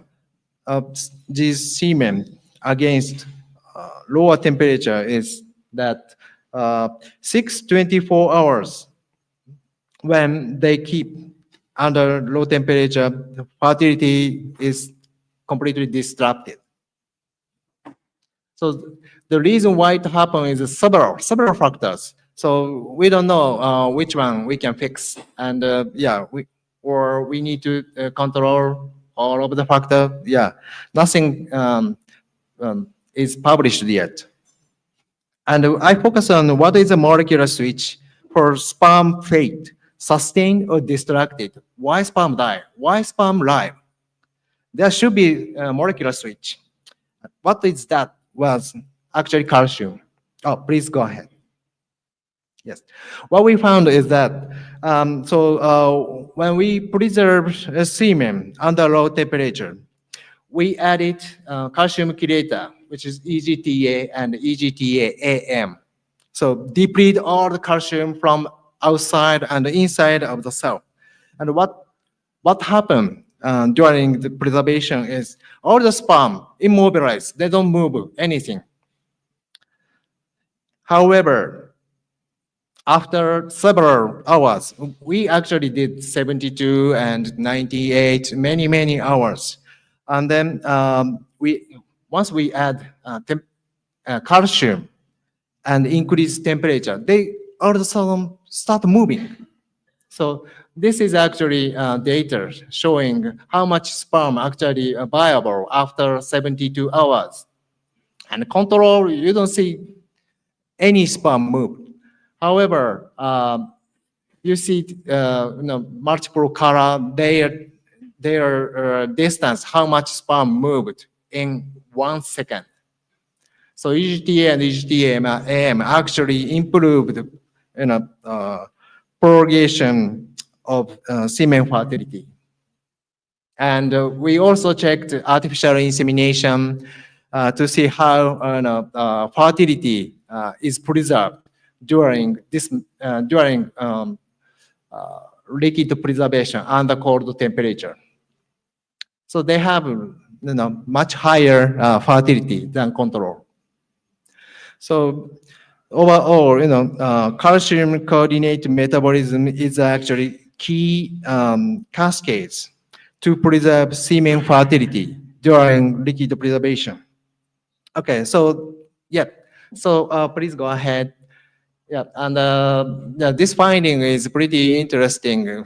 these semen against lower temperature is that 6-24 hours when they keep under low temperature, the fertility is completely disrupted. So the reason why it happens is several factors. So we don't know which one we can fix, and we need to control all of the factor. Yeah, nothing is published yet. And I focus on what is a molecular switch for sperm fate, sustained or destructed. Why sperm die? Why sperm live? There should be a molecular switch. What is that? Was actually calcium. Oh, please go ahead. Yes. What we found is that, when we preserve semen under low temperature, we added calcium chelator, which is EGTA and EGTA-AM. So deplete all the calcium from outside and inside of the cell. And what happened during the preservation is all the sperm immobilized. They don't move anything. However, after several hours, we actually did 72 and 98, many hours. And then once we add calcium and increase temperature, they all of a sudden start moving. So this is actually data showing how much sperm actually viable after 72 hours. And control, you don't see any sperm move. However, you see multiple color, their distance, how much sperm moved in 1 second. So EGTA and EGTA-AM actually improved propagation of semen fertility. And we also checked artificial insemination to see how fertility is preserved during liquid preservation under cold temperature. So they have much higher fertility than control. So overall, calcium coordinate metabolism is actually key cascades to preserve semen fertility during liquid preservation. Okay, so please go ahead. Yeah, and this finding is pretty interesting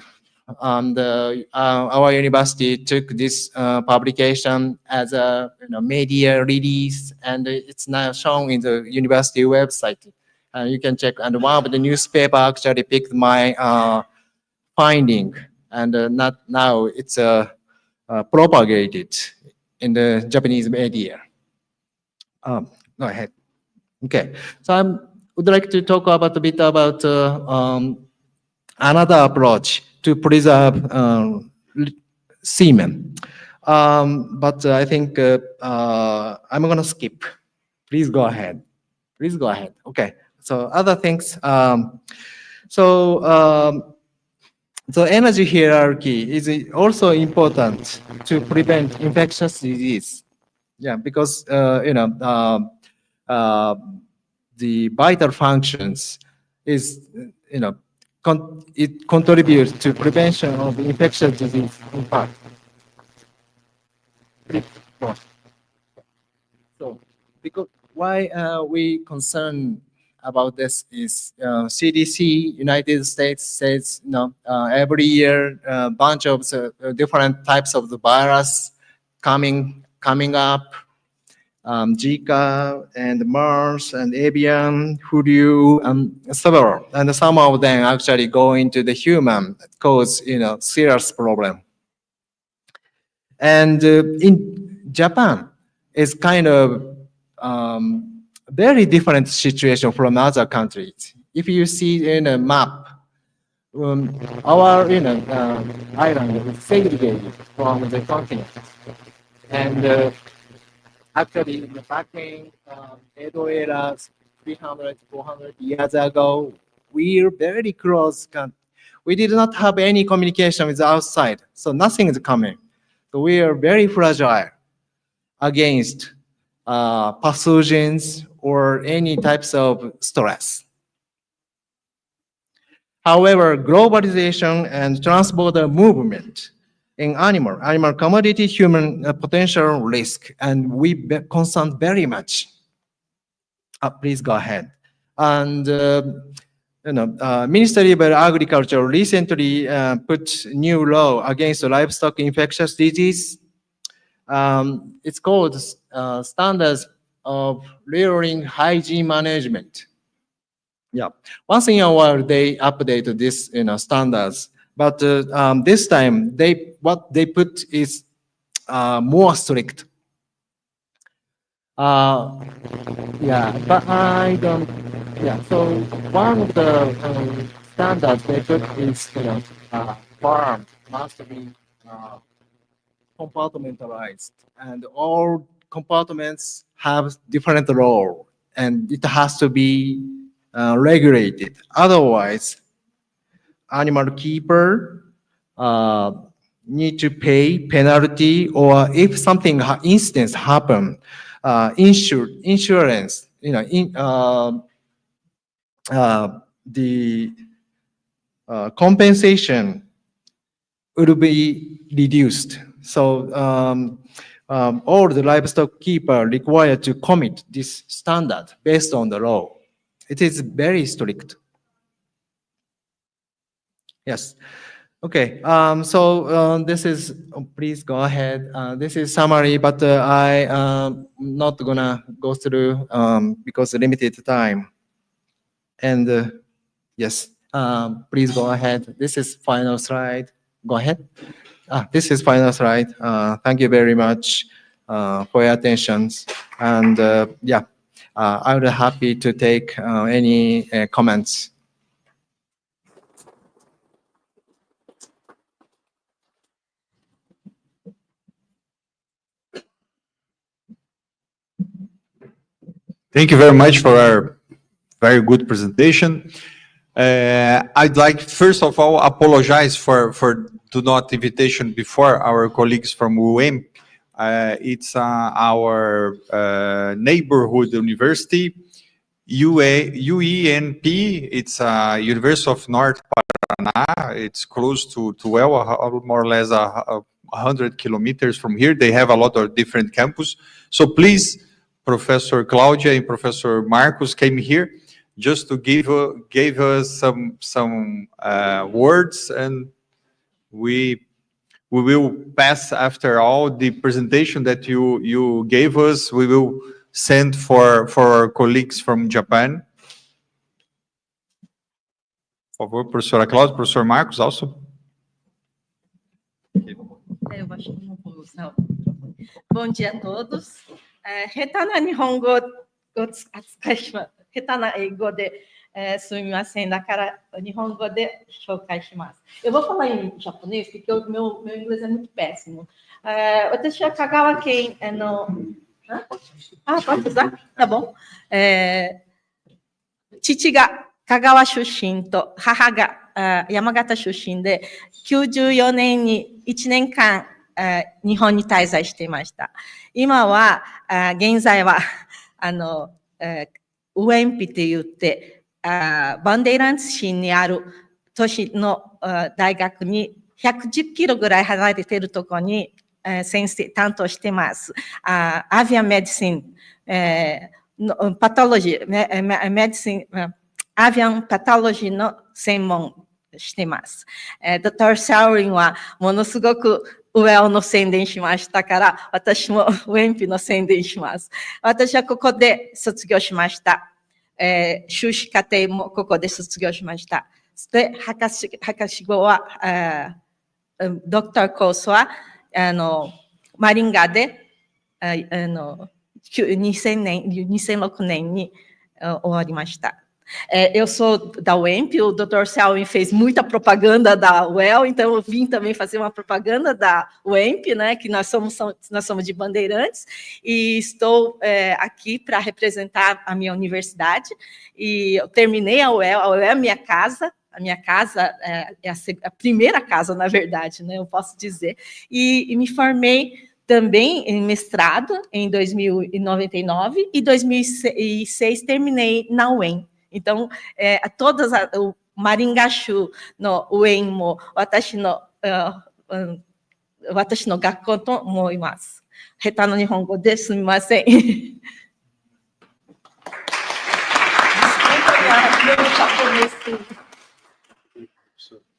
our university took this publication as a media release, and it's now shown in the university website. You can check, and one of the newspaper actually picked my finding, and not now it's propagated in the Japanese media. Go ahead. Okay, so I would like to talk about a bit about another approach to preserve semen. But I think I'm going to skip. Please go ahead. Please go ahead. Okay. So other things. So energy hierarchy is also important to prevent infectious disease. Yeah, because the vital functions is it contributes to prevention of infectious disease. In fact, so because why we concerned about this is CDC United States says every year a bunch of different types of the virus coming up. Zika and MERS and avian, flu, several, and some of them actually go into the human, cause serious problem. And in Japan, it's kind of very different situation from other countries. If you see in a map, our island is segregated from the continent, and actually, back in Edo era, 300, 400 years ago, we were very close. We did not have any communication with the outside, so nothing is coming. So we are very fragile against pathogens or any types of stress. However, globalization and transborder movement in animal commodity, human potential risk, and we concerned very much. Please go ahead. And Ministry of Agriculture recently put new law against livestock infectious disease. It's called Standards of Rearing Hygiene Management. Yeah, once in a while they update this standards. But this time, what they put is more strict. Yeah, but I don't. Yeah, so one of the standards they put is farm must be compartmentalized, and all compartments have different role, and it has to be regulated. Otherwise, animal keeper need to pay penalty, or if something instance happen, insurance, the compensation will be reduced. So all the livestock keeper required to commit this standard based on the law. It is very strict. Yes. Okay. So this is. Please go ahead. This is summary, but I'm not gonna go through because limited time. And yes. Please go ahead. This is final slide. Go ahead. This is final slide. Thank you very much for your attention. And yeah, I would be happy to take any comments. Thank you very much for our very good presentation. I'd like, first of all, apologize for do not invitation before our colleagues from UEM. It's our neighborhood university, UENP. It's University of North Paraná. It's close to more or less 100 kilometers from here. They have a lot of different campus. So please, Professor Claudia and Professor Marcos came here just to give us some words and we will pass after all the presentation that you gave us. We will send for our colleagues from Japan. Por favor, professora Cláudia, professor Marcos, also. Eu acho que não vou usar o microfone. Bom dia a todos. 下手な日本語を扱いします。下手な英語ですみません。だから日本語で紹介します。Eu vou falar em japonês porque o meu inglês é muito péssimo. 私は香川県のposso usar? Tá bom. 父が香川出身と母が山形出身で、94年に1年間日本に滞在していました。今は、現在は、ウエンピと言って、バンデイランツ市にある都市の大学に110キロぐらい離れているところに先生担当しています。アビアンメディシン、パトロジー、メディシン、アビアンパトロジーの専門しています。ドクター・サウリンはものすごくウェルの宣伝しましたから、私もウェンピの宣伝します。私はここで卒業しました。修士課程もここで卒業しました。で、博士号は、ドクターコースは、マリンガで、2006年に終わりました。Eu sou da UEMP, o Dr. Selwyn fez muita propaganda da UEL, então eu vim também fazer uma propaganda da UEMP, né, que nós somos de Bandeirantes, e estou aqui para representar a minha universidade, e eu terminei a UEL é a minha casa é a primeira casa, na verdade, né, eu posso dizer, e me formei também em mestrado em 2099, e 2006 terminei na UEM. Então, todas o Maringashu no UEM mo watashi no gakkou to omoimasu. Heta no nihongo de sumimasen.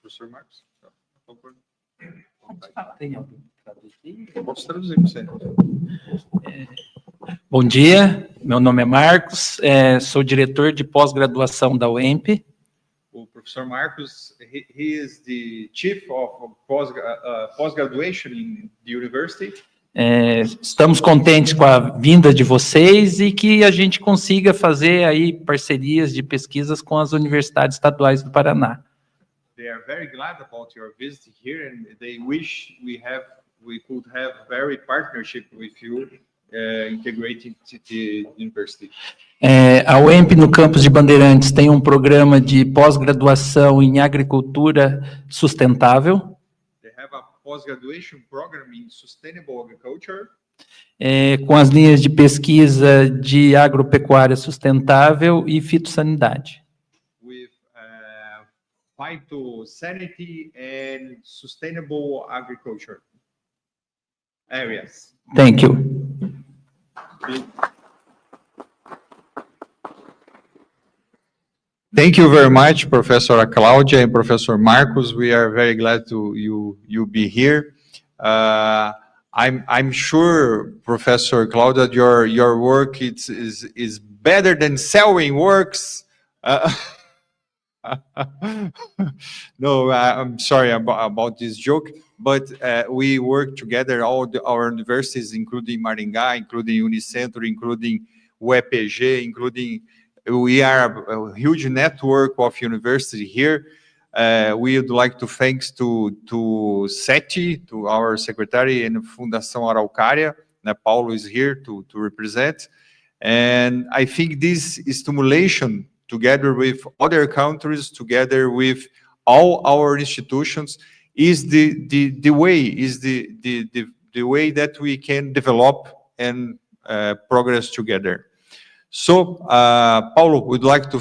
Professor Marcos, por favor. Posso traduzir para você. Bom dia, meu nome é Marcos, sou diretor de pós-graduação da UEMP. O professor Marcos, he is the chief of post-graduation in the university. Estamos contentes com a vinda de vocês e que a gente consiga fazer aí parcerias de pesquisas com as universidades estaduais do Paraná. They are very glad about your visit here and they wish we could have very partnership with you. Integrating the university. A UEMP no campus de Bandeirantes tem um programa de pós-graduação em agricultura sustentável. They have a post-graduation program in sustainable agriculture. Com as linhas de pesquisa de agropecuária sustentável e fitossanidade. With phytosanitary and sustainable agriculture areas. Thank you. Thank you very much, Professor Cláudia and Professor Marcos. We are very glad to you be here. I'm sure, Professor Cláudia, your work is better than Selwyn works. No, I'm sorry about this joke, but we work together, our universities, including Maringá, including Unicentro, including UEPG, including, we are a huge network of universities here. We would like to thanks to SETI, to our secretary, and Fundação Araucária. Paulo is here to represent. And I think this stimulation, together with other countries, together with all our institutions, is the way that we can develop and progress together. So, Paulo would like to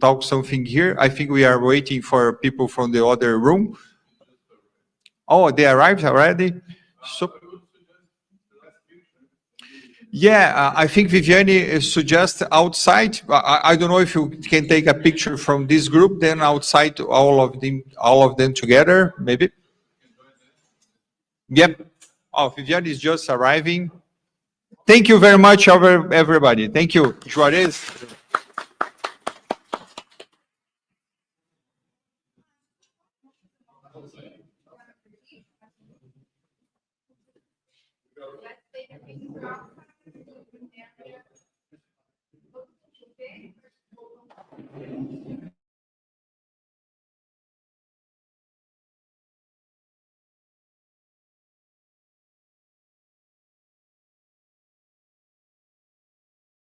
talk something here. I think we are waiting for people from the other room. Oh, they arrived already? So, yeah, I think Viviane suggests outside. I don't know if you can take a picture from this group, then outside all of them together, maybe. Yep. Oh, Viviane is just arriving. Thank you very much, everybody. Thank you, Juarez.